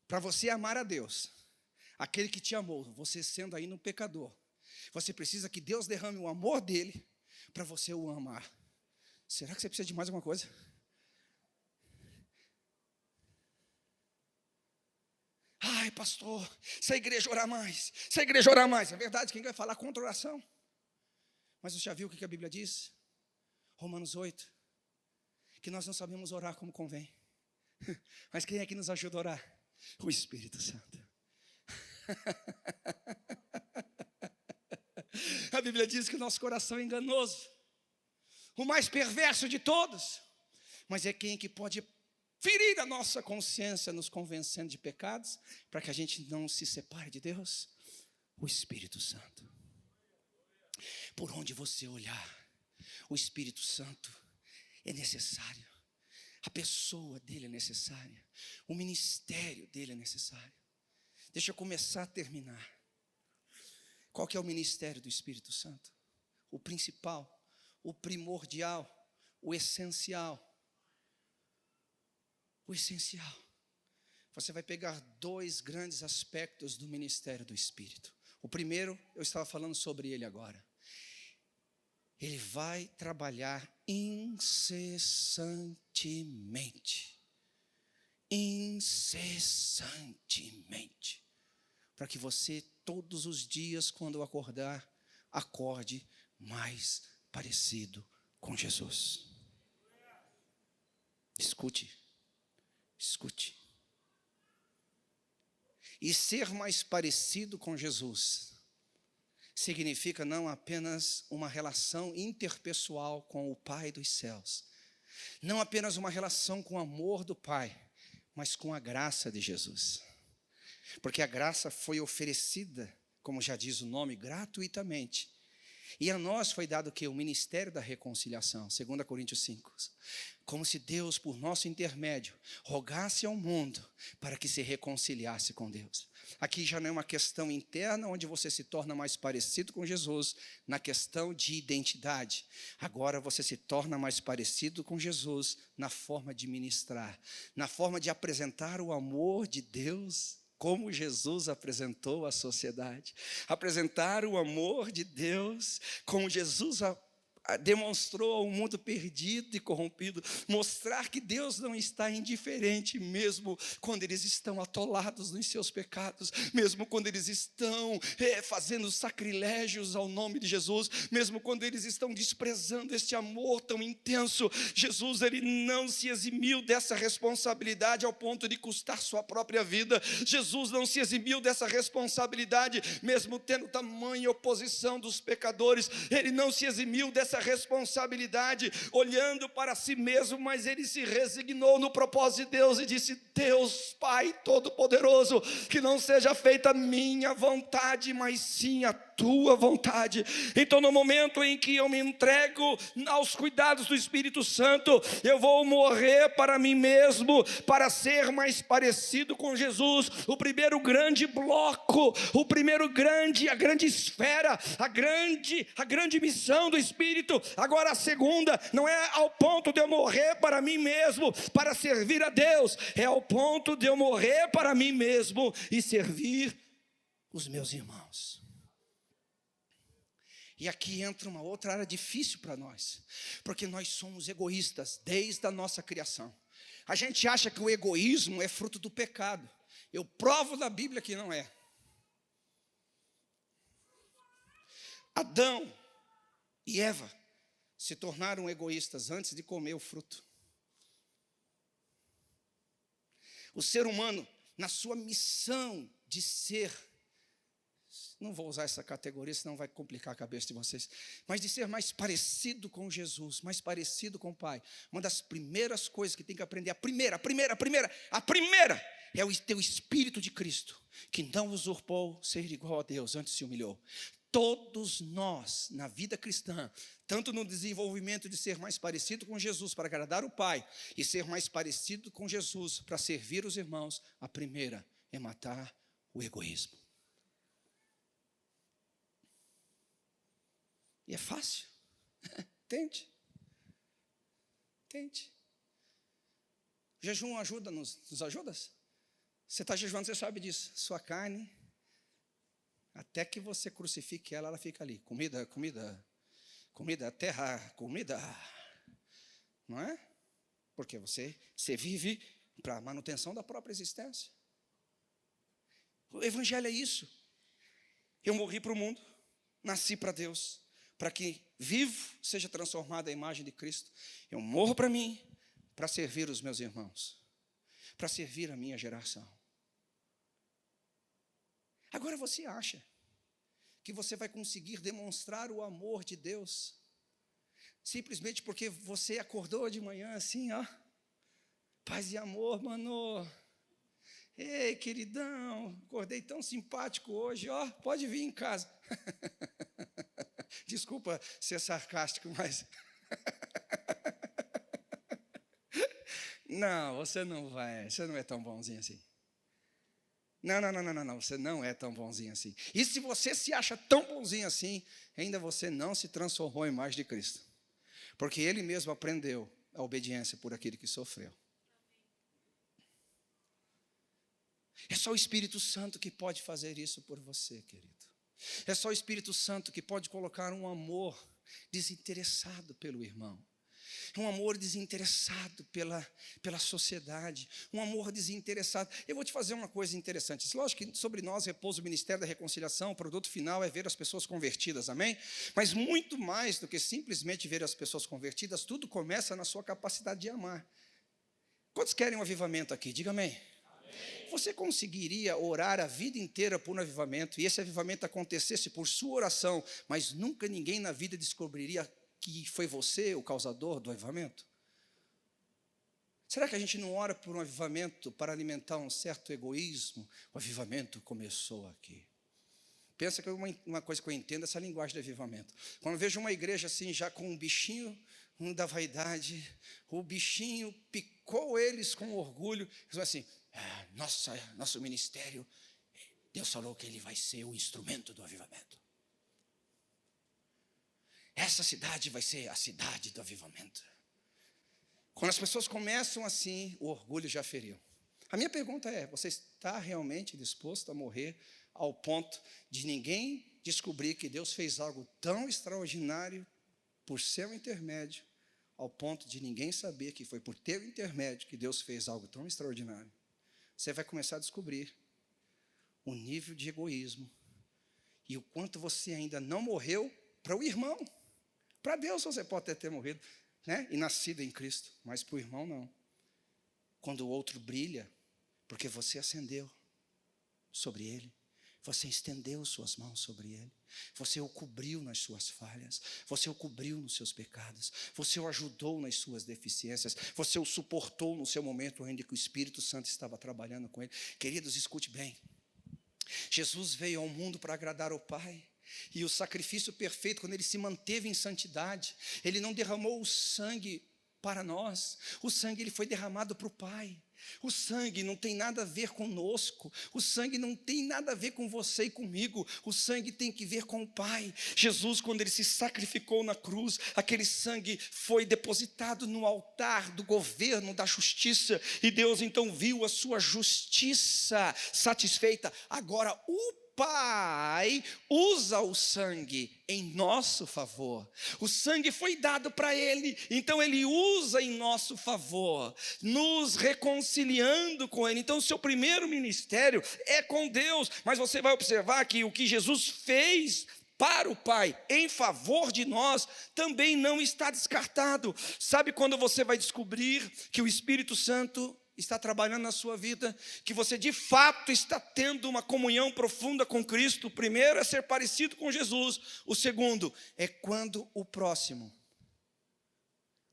Para você amar a Deus, aquele que te amou, você sendo ainda um pecador, você precisa que Deus derrame o amor dele para você o amar. Será que você precisa de mais alguma coisa? Ai, pastor, se a igreja orar mais, se a igreja orar mais. É verdade, quem vai falar contra a oração? Mas você já viu o que a Bíblia diz? Romanos 8, que nós não sabemos orar como convém. Mas quem é que nos ajuda a orar? O Espírito Santo. A Bíblia diz que o nosso coração é enganoso, o mais perverso de todos. Mas é quem que pode ferir a nossa consciência, nos convencendo de pecados, para que a gente não se separe de Deus? O Espírito Santo. Por onde você olhar, o Espírito Santo é necessário. A pessoa dele é necessária. O ministério dele é necessário. Deixa eu começar a terminar. Qual que é o ministério do Espírito Santo? O principal, o primordial, o essencial. O essencial. Você vai pegar 2 grandes aspectos do ministério do Espírito. O primeiro, eu estava falando sobre ele agora. Ele vai trabalhar incessantemente. Incessantemente. Para que você, todos os dias, quando acordar, acorde mais parecido com Jesus. Escute. Escute. E ser mais parecido com Jesus significa não apenas uma relação interpessoal com o Pai dos céus, não apenas uma relação com o amor do Pai, mas com a graça de Jesus. Porque a graça foi oferecida, como já diz o nome, gratuitamente. E a nós foi dado o quê? O ministério da reconciliação, 2 Coríntios 5. Como se Deus, por nosso intermédio, rogasse ao mundo para que se reconciliasse com Deus. Aqui já não é uma questão interna, onde você se torna mais parecido com Jesus, na questão de identidade. Agora você se torna mais parecido com Jesus na forma de ministrar, na forma de apresentar o amor de Deus, como Jesus apresentou à sociedade. Apresentar o amor de Deus, como Jesus demonstrou ao mundo perdido e corrompido. Mostrar que Deus não está indiferente, mesmo quando eles estão atolados nos seus pecados, mesmo quando eles estão fazendo sacrilégios ao nome de Jesus, mesmo quando eles estão desprezando este amor tão intenso. Jesus, ele não se eximiu dessa responsabilidade ao ponto de custar sua própria vida. Jesus não se eximiu dessa responsabilidade, mesmo tendo tamanha oposição dos pecadores. Ele não se eximiu dessa responsabilidade, olhando para si mesmo, mas ele se resignou no propósito de Deus e disse: Deus Pai Todo-Poderoso, que não seja feita a minha vontade, mas sim a tua vontade. Então, no momento em que eu me entrego aos cuidados do Espírito Santo, eu vou morrer para mim mesmo, para ser mais parecido com Jesus. O primeiro grande bloco, a grande esfera, a grande missão do Espírito. Agora a segunda, não é ao ponto de eu morrer para mim mesmo, para servir a Deus, é ao ponto de eu morrer para mim mesmo e servir os meus irmãos. E aqui entra uma outra área difícil para nós, porque nós somos egoístas desde a nossa criação. A gente acha que o egoísmo é fruto do pecado. Eu provo na Bíblia que não é. Adão e Eva se tornaram egoístas antes de comer o fruto. O ser humano, na sua missão de ser, não vou usar essa categoria, senão vai complicar a cabeça de vocês, mas de ser mais parecido com Jesus, mais parecido com o Pai. Uma das primeiras coisas que tem que aprender, a primeira é o teu Espírito de Cristo, que não usurpou ser igual a Deus, antes se humilhou. Todos nós, na vida cristã, tanto no desenvolvimento de ser mais parecido com Jesus para agradar o Pai, e ser mais parecido com Jesus para servir os irmãos, a primeira é matar o egoísmo. E é fácil. Tente. O jejum ajuda, nos ajuda? Você está jejuando, você sabe disso. Sua carne, até que você crucifique ela fica ali. Comida, terra, comida. não é? Porque você vive para a manutenção da própria existência. O evangelho é isso. Eu morri para o mundo, nasci para Deus, para que vivo seja transformado à imagem de Cristo. Eu morro para mim, para servir os meus irmãos, para servir a minha geração. Agora você acha que você vai conseguir demonstrar o amor de Deus simplesmente porque você acordou de manhã assim, ó, paz e amor, mano. Ei, queridão, acordei tão simpático hoje, ó, pode vir em casa. Desculpa ser sarcástico, mas não, você não é tão bonzinho assim. Não, você não é tão bonzinho assim. E se você se acha tão bonzinho assim, ainda você não se transformou em imagem de Cristo. Porque Ele mesmo aprendeu a obediência por aquele que sofreu. É só o Espírito Santo que pode fazer isso por você, querido. É só o Espírito Santo que pode colocar um amor desinteressado pelo irmão. Um amor desinteressado pela sociedade. Um amor desinteressado. Eu vou te fazer uma coisa interessante. Lógico que sobre nós repousa o ministério da reconciliação. O produto final é ver as pessoas convertidas, amém? Mas muito mais do que simplesmente ver as pessoas convertidas, tudo começa na sua capacidade de amar. Quantos querem um avivamento aqui? Diga amém. Você conseguiria orar a vida inteira por um avivamento, e esse avivamento acontecesse por sua oração, mas nunca ninguém na vida descobriria que foi você o causador do avivamento? Será que a gente não ora por um avivamento para alimentar um certo egoísmo? O avivamento começou aqui. Pensa que uma coisa que eu entendo é essa linguagem de avivamento. Quando eu vejo uma igreja assim, já com um bichinho da vaidade, o bichinho picou eles com orgulho, eles vão assim, nosso ministério, Deus falou que ele vai ser o instrumento do avivamento. Essa cidade vai ser a cidade do avivamento. Quando as pessoas começam assim, o orgulho já feriu. A minha pergunta é, você está realmente disposto a morrer ao ponto de ninguém descobrir que Deus fez algo tão extraordinário por seu intermédio, ao ponto de ninguém saber que foi por teu intermédio que Deus fez algo tão extraordinário? Você vai começar a descobrir o nível de egoísmo e o quanto você ainda não morreu para o irmão. Para Deus você pode ter morrido, né? E nascido em Cristo, mas para o irmão não. Quando o outro brilha, porque você acendeu sobre ele, você estendeu suas mãos sobre ele, você o cobriu nas suas falhas, você o cobriu nos seus pecados, você o ajudou nas suas deficiências, você o suportou no seu momento onde o Espírito Santo estava trabalhando com ele. Queridos, escute bem, Jesus veio ao mundo para agradar ao Pai. E o sacrifício perfeito, quando ele se manteve em santidade, ele não derramou o sangue para nós, o sangue ele foi derramado para o Pai. O sangue não tem nada a ver conosco, o sangue não tem nada a ver com você e comigo, o sangue tem que ver com o Pai. Jesus, quando ele se sacrificou na cruz, aquele sangue foi depositado no altar do governo da justiça, e Deus então viu a sua justiça satisfeita. Agora o Pai usa o sangue em nosso favor. O sangue foi dado para Ele, então Ele usa em nosso favor, nos reconciliando com Ele. Então o seu primeiro ministério é com Deus, mas você vai observar que o que Jesus fez para o Pai, em favor de nós, também não está descartado. Sabe quando você vai descobrir que o Espírito Santo está trabalhando na sua vida, que você de fato está tendo uma comunhão profunda com Cristo? O primeiro é ser parecido com Jesus. O segundo é quando o próximo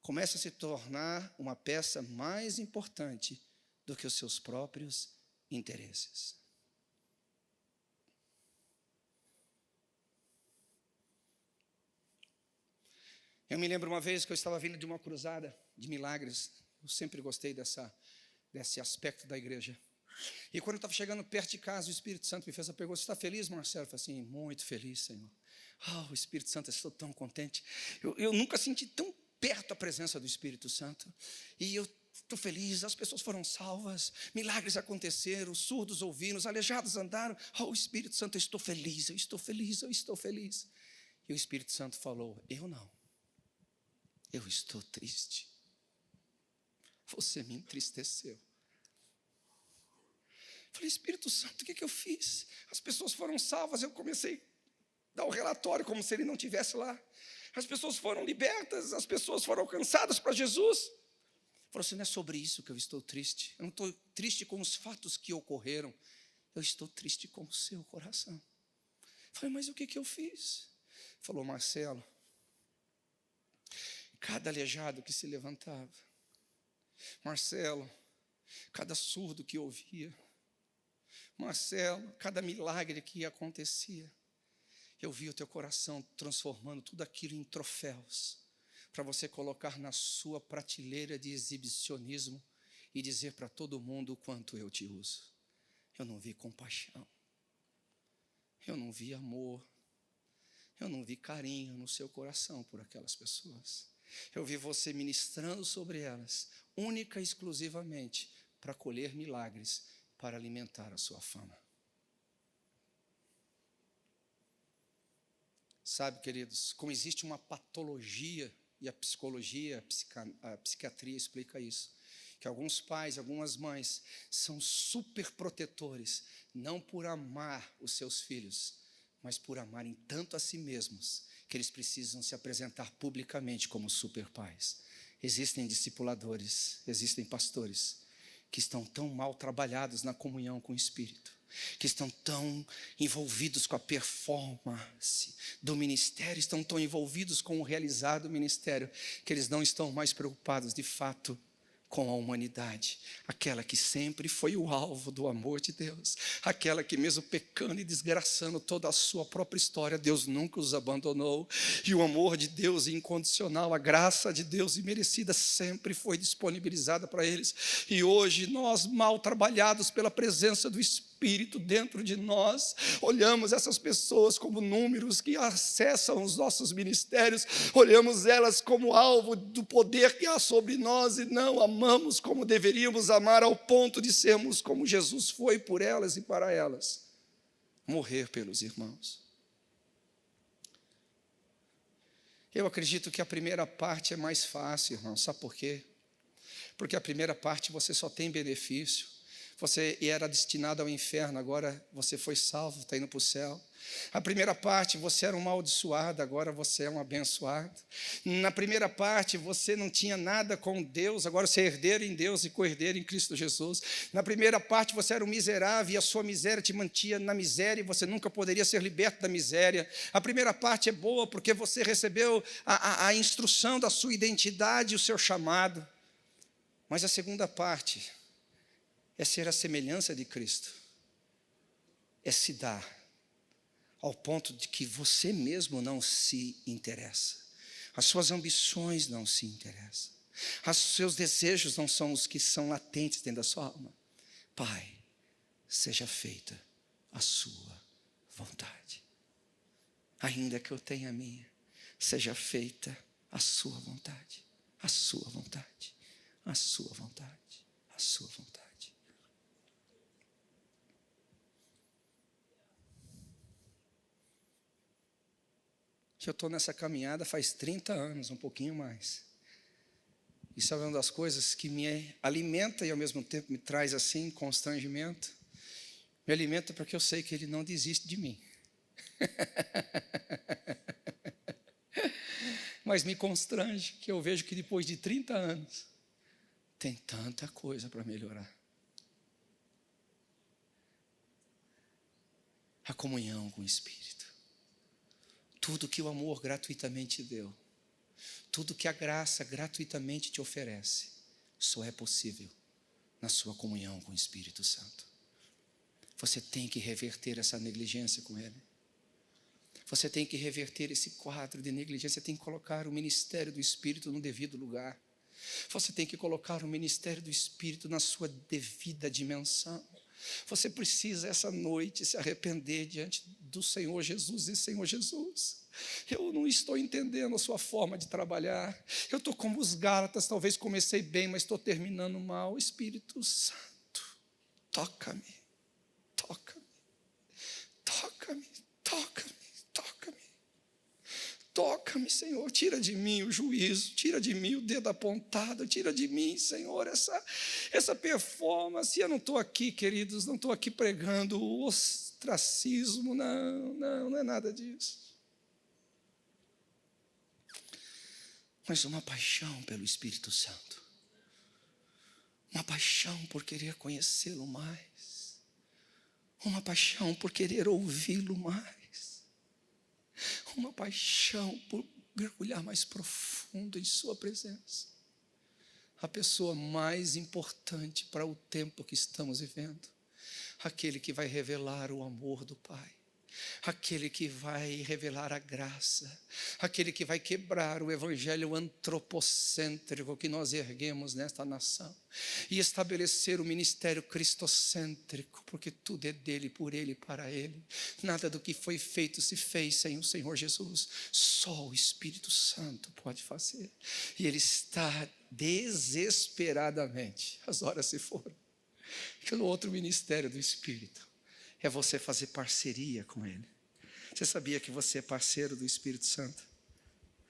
começa a se tornar uma peça mais importante do que os seus próprios interesses. Eu me lembro uma vez que eu estava vindo de uma cruzada de milagres. Eu sempre gostei desse aspecto da igreja. E quando eu estava chegando perto de casa, o Espírito Santo me fez a pergunta: você está feliz, Marcelo? Eu falei assim: muito feliz, Senhor. O Espírito Santo, eu estou tão contente. Eu nunca senti tão perto a presença do Espírito Santo. E eu estou feliz, as pessoas foram salvas, milagres aconteceram, os surdos ouviram, os aleijados andaram. O Espírito Santo, eu estou feliz, eu estou feliz, eu estou feliz. E o Espírito Santo falou: eu não. Eu estou triste. você me entristeceu. Falei, Espírito Santo, o que eu fiz? As pessoas foram salvas, eu comecei a dar o relatório como se ele não estivesse lá. As pessoas foram libertas, as pessoas foram alcançadas para Jesus. Falou assim, não é sobre isso que eu estou triste. Eu não estou triste com os fatos que ocorreram. Eu estou triste com o seu coração. Falei, mas o que eu fiz? Falou, Marcelo, cada aleijado que se levantava, Marcelo, cada surdo que ouvia, Marcelo, cada milagre que acontecia, eu vi o teu coração transformando tudo aquilo em troféus, para você colocar na sua prateleira de exibicionismo e dizer para todo mundo o quanto eu te uso. Eu não vi compaixão, eu não vi amor, eu não vi carinho no seu coração por aquelas pessoas. Eu vi você ministrando sobre elas, única e exclusivamente, para colher milagres, para alimentar a sua fama. Sabe, queridos, como existe uma patologia, e a psicologia, a psiquiatria explica isso, que alguns pais, algumas mães são super protetores, não por amar os seus filhos, mas por amarem tanto a si mesmos, que eles precisam se apresentar publicamente como super pais. Existem discipuladores, existem pastores, que estão tão mal trabalhados na comunhão com o Espírito, que estão tão envolvidos com a performance do ministério, estão tão envolvidos com o realizar do ministério, que eles não estão mais preocupados de fato com a humanidade, aquela que sempre foi o alvo do amor de Deus, aquela que mesmo pecando e desgraçando toda a sua própria história, Deus nunca os abandonou, e o amor de Deus incondicional, a graça de Deus imerecida sempre foi disponibilizada para eles, e hoje nós, mal trabalhados pela presença do Espírito dentro de nós, olhamos essas pessoas como números que acessam os nossos ministérios, olhamos elas como alvo do poder que há sobre nós e não amamos como deveríamos amar, ao ponto de sermos como Jesus foi por elas e para elas, morrer pelos irmãos. Eu acredito que a primeira parte é mais fácil, irmão, sabe por quê? Porque a primeira parte você só tem benefício. Você era destinado ao inferno, agora você foi salvo, está indo para o céu. A primeira parte, você era um amaldiçoado, agora você é um abençoado. Na primeira parte, você não tinha nada com Deus, agora você é herdeiro em Deus e co-herdeiro em Cristo Jesus. Na primeira parte, você era um miserável e a sua miséria te mantinha na miséria e você nunca poderia ser liberto da miséria. A primeira parte é boa porque você recebeu a instrução da sua identidade e o seu chamado. Mas a segunda parte é ser a semelhança de Cristo, é se dar ao ponto de que você mesmo não se interessa, as suas ambições não se interessam, os seus desejos não são os que são latentes dentro da sua alma. Pai, seja feita a sua vontade, ainda que eu tenha a minha, seja feita a sua vontade, a sua vontade, a sua vontade, a sua vontade. Eu estou nessa caminhada faz 30 anos, um pouquinho mais. Isso é uma das coisas que me alimenta e ao mesmo tempo me traz assim constrangimento. Me alimenta porque eu sei que Ele não desiste de mim. Mas me constrange que eu vejo que depois de 30 anos tem tanta coisa para melhorar. A comunhão com o Espírito. Tudo que o amor gratuitamente deu, tudo que a graça gratuitamente te oferece, só é possível na sua comunhão com o Espírito Santo. Você tem que reverter essa negligência com Ele. Você tem que reverter esse quadro de negligência, tem que colocar o ministério do Espírito no devido lugar. Você tem que colocar o ministério do Espírito na sua devida dimensão. Você precisa essa noite se arrepender diante do Senhor Jesus e Senhor Jesus, eu não estou entendendo a sua forma de trabalhar, eu estou como os Gálatas, talvez comecei bem, mas estou terminando mal. Espírito Santo, toca-me, toca-me, toca-me, toca-me, toca-me, toca-me. toca-me, Senhor, tira de mim o juízo, tira de mim o dedo apontado, tira de mim, Senhor, essa performance. Eu não estou aqui, queridos, não estou aqui pregando o ostracismo, não é nada disso. Mas uma paixão pelo Espírito Santo, uma paixão por querer conhecê-lo mais, uma paixão por querer ouvi-lo mais, uma paixão por mergulhar mais profundo em sua presença. A pessoa mais importante para o tempo que estamos vivendo, aquele que vai revelar o amor do Pai, aquele que vai revelar a graça, aquele que vai quebrar o evangelho antropocêntrico que nós erguemos nesta nação e estabelecer o ministério cristocêntrico, porque tudo é dele, por ele e para ele. Nada do que foi feito se fez sem o Senhor Jesus. Só o Espírito Santo pode fazer. E ele está desesperadamente, as horas se foram, pelo outro ministério do Espírito. É você fazer parceria com Ele. Você sabia que você é parceiro do Espírito Santo?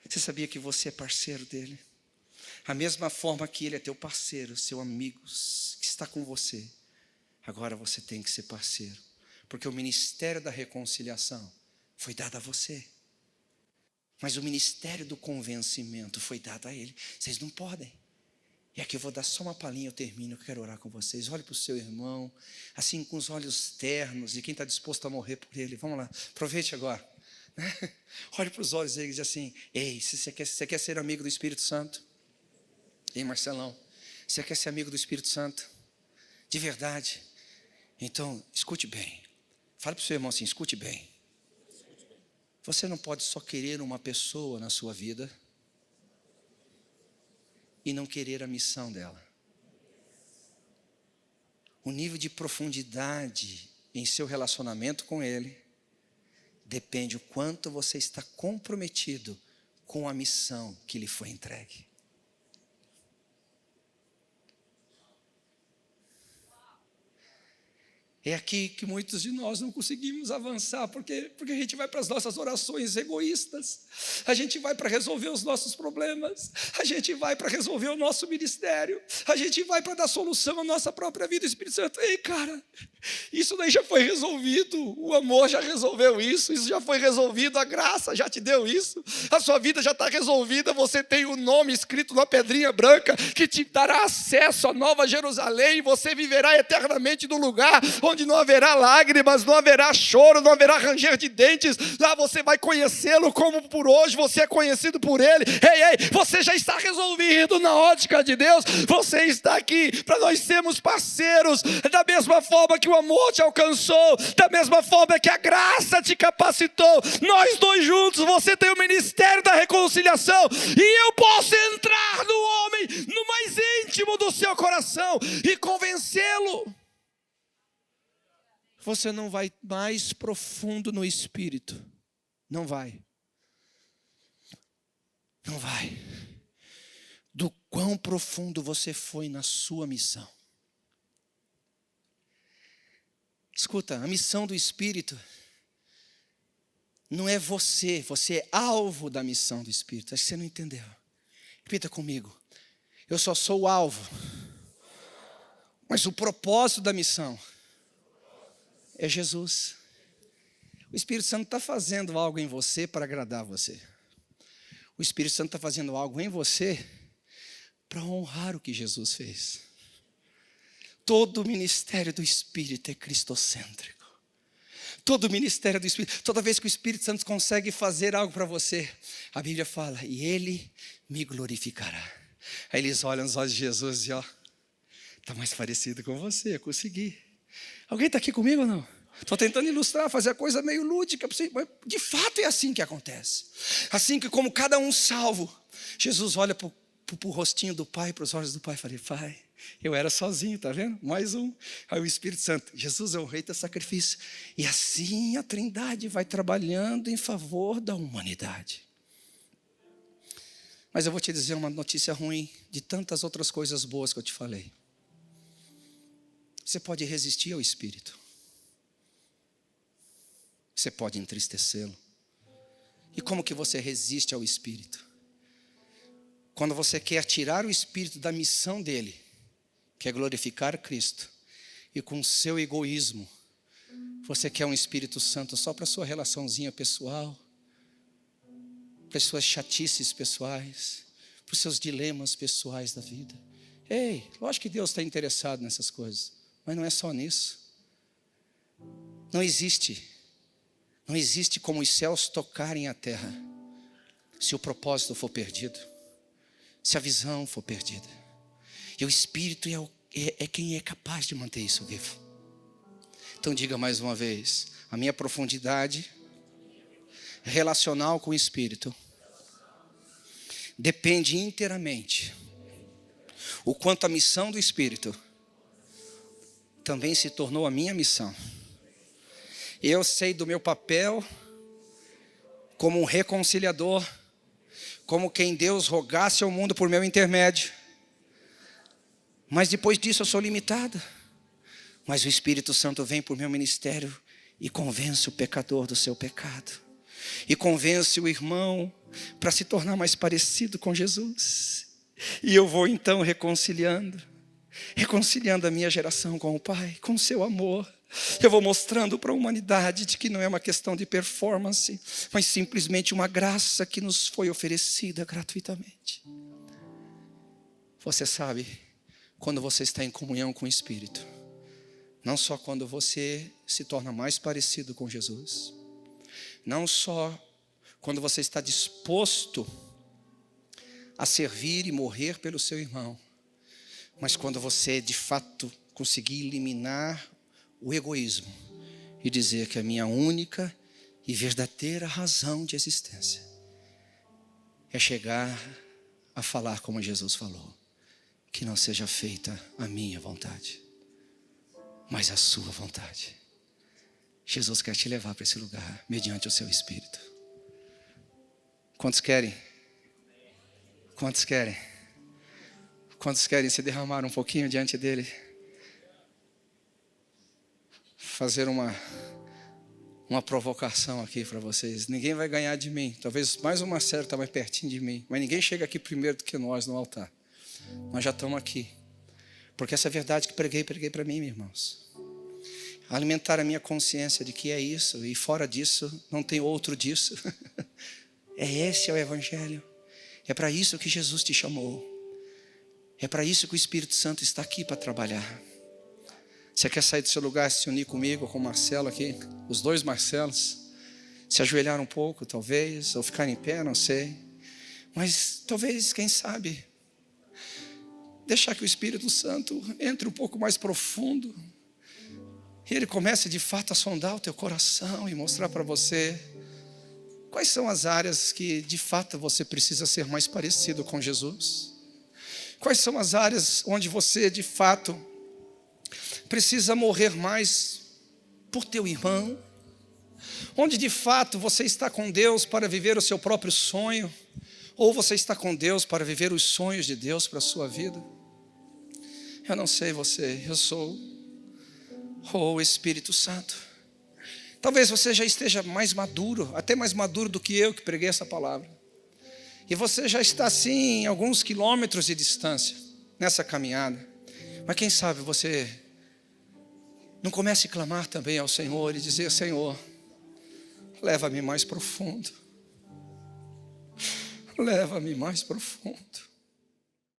Você sabia que você é parceiro dEle? A mesma forma que Ele é teu parceiro, seu amigo, que está com você, agora você tem que ser parceiro. Porque o ministério da reconciliação foi dado a você. Mas o ministério do convencimento foi dado a Ele. Vocês não podem. E aqui eu vou dar só uma palhinha, eu termino, eu quero orar com vocês. Olhe para o seu irmão, assim com os olhos ternos, de quem está disposto a morrer por ele. Vamos lá, aproveite agora, né? Olhe para os olhos dele e diz assim: ei, se você quer ser amigo do Espírito Santo? Ei, Marcelão, você quer ser amigo do Espírito Santo? De verdade? Então, escute bem. Fale para o seu irmão assim: escute bem. Você não pode só querer uma pessoa na sua vida e não querer a missão dela. O nível de profundidade em seu relacionamento com Ele depende o quanto você está comprometido com a missão que lhe foi entregue. É aqui que muitos de nós não conseguimos avançar, porque a gente vai para as nossas orações egoístas, a gente vai para resolver os nossos problemas, a gente vai para resolver o nosso ministério, a gente vai para dar solução à nossa própria vida. O Espírito Santo: ei, cara, isso daí já foi resolvido, o amor já resolveu isso já foi resolvido, a graça já te deu isso, a sua vida já está resolvida, você tem o nome escrito na pedrinha branca que te dará acesso à Nova Jerusalém, e você viverá eternamente no lugar onde não haverá lágrimas, não haverá choro, não haverá ranger de dentes. Lá você vai conhecê-lo como por hoje você é conhecido por Ele. Ei, você já está resolvido na ótica de Deus. Você está aqui para nós sermos parceiros, da mesma forma que o amor te alcançou, da mesma forma que a graça te capacitou. Nós dois juntos, você tem o ministério da reconciliação, e eu posso entrar no homem, no mais íntimo do seu coração, e convencê-lo. Você não vai mais profundo no Espírito. Não vai. Não vai. Do quão profundo você foi na sua missão. Escuta, a missão do Espírito não é você é alvo da missão do Espírito. Acho que você não entendeu. Repita comigo: eu só sou o alvo, mas o propósito da missão é Jesus. O Espírito Santo está fazendo algo em você para agradar você. O Espírito Santo está fazendo algo em você para honrar o que Jesus fez. Todo o ministério do Espírito é cristocêntrico. Todo o ministério do Espírito, toda vez que o Espírito Santo consegue fazer algo para você, a Bíblia fala: e Ele me glorificará. Aí eles olham nos olhos de Jesus e dizem: ó, está mais parecido com você, eu consegui. Alguém está aqui comigo ou não? Estou tentando ilustrar, fazer a coisa meio lúdica, mas de fato é assim que acontece. Assim que, como cada um salvo, Jesus olha para o rostinho do Pai, para os olhos do Pai, e fala: Pai, eu era sozinho, está vendo? Mais um. Aí o Espírito Santo: Jesus é o rei do sacrifício. E assim a Trindade vai trabalhando em favor da humanidade. Mas eu vou te dizer uma notícia ruim de tantas outras coisas boas que eu te falei. Você pode resistir ao Espírito. Você pode entristecê-lo. E como que você resiste ao Espírito? Quando você quer tirar o Espírito da missão dele, que é glorificar Cristo, e com o seu egoísmo, você quer um Espírito Santo só para a sua relaçãozinha pessoal, para as suas chatices pessoais, para os seus dilemas pessoais da vida. Ei, lógico que Deus está interessado nessas coisas, mas não é só nisso. Não existe como os céus tocarem a terra, se o propósito for perdido, se a visão for perdida. E o Espírito é quem é capaz de manter isso vivo. Então diga mais uma vez: a minha profundidade relacional com o Espírito depende inteiramente o quanto a missão do Espírito também se tornou a minha missão. Eu sei do meu papel como um reconciliador, como quem Deus rogasse ao mundo por meu intermédio. Mas depois disso eu sou limitado. Mas o Espírito Santo vem por meu ministério e convence o pecador do seu pecado. E convence o irmão para se tornar mais parecido com Jesus. E eu vou então reconciliando a minha geração com o Pai, com o seu amor. Eu vou mostrando para a humanidade de que não é uma questão de performance, mas simplesmente uma graça que nos foi oferecida gratuitamente. Você sabe, quando você está em comunhão com o Espírito, não só quando você se torna mais parecido com Jesus, não só quando você está disposto a servir e morrer pelo seu irmão, mas quando você de fato conseguir eliminar o egoísmo e dizer que a minha única e verdadeira razão de existência é chegar a falar como Jesus falou: que não seja feita a minha vontade, mas a sua vontade. Jesus quer te levar para esse lugar mediante o seu Espírito. Quantos querem? Quantos querem? Quantos querem se derramar um pouquinho diante dele? Fazer uma provocação aqui para vocês. Ninguém vai ganhar de mim. Talvez mais o Marcelo está mais pertinho de mim, mas ninguém chega aqui primeiro do que nós no altar. Nós já estamos aqui. Porque essa preguei para mim, meus irmãos. Alimentar a minha consciência de que é isso, e fora disso, não tem outro disso. Esse é o Evangelho. É para isso que Jesus te chamou. É para isso que o Espírito Santo está aqui para trabalhar. Você quer sair do seu lugar e se unir comigo, com o Marcelo aqui? Os dois Marcelos. Se ajoelhar um pouco, talvez, ou ficar em pé, não sei. Mas talvez, quem sabe, deixar que o Espírito Santo entre um pouco mais profundo. E ele comece de fato a sondar o teu coração e mostrar para você quais são as áreas que de fato você precisa ser mais parecido com Jesus. Quais são as áreas onde você de fato precisa morrer mais por teu irmão. Onde de fato você está com Deus para viver o seu próprio sonho, ou você está com Deus para viver os sonhos de Deus para a sua vida. Eu não sei você, eu sou o Espírito Santo. Talvez você já esteja mais maduro, até mais maduro do que eu que preguei essa palavra. E você já está assim, alguns quilômetros de distância nessa caminhada. Mas quem sabe você não comece a clamar também ao Senhor e dizer: Senhor, leva-me mais profundo. Leva-me mais profundo.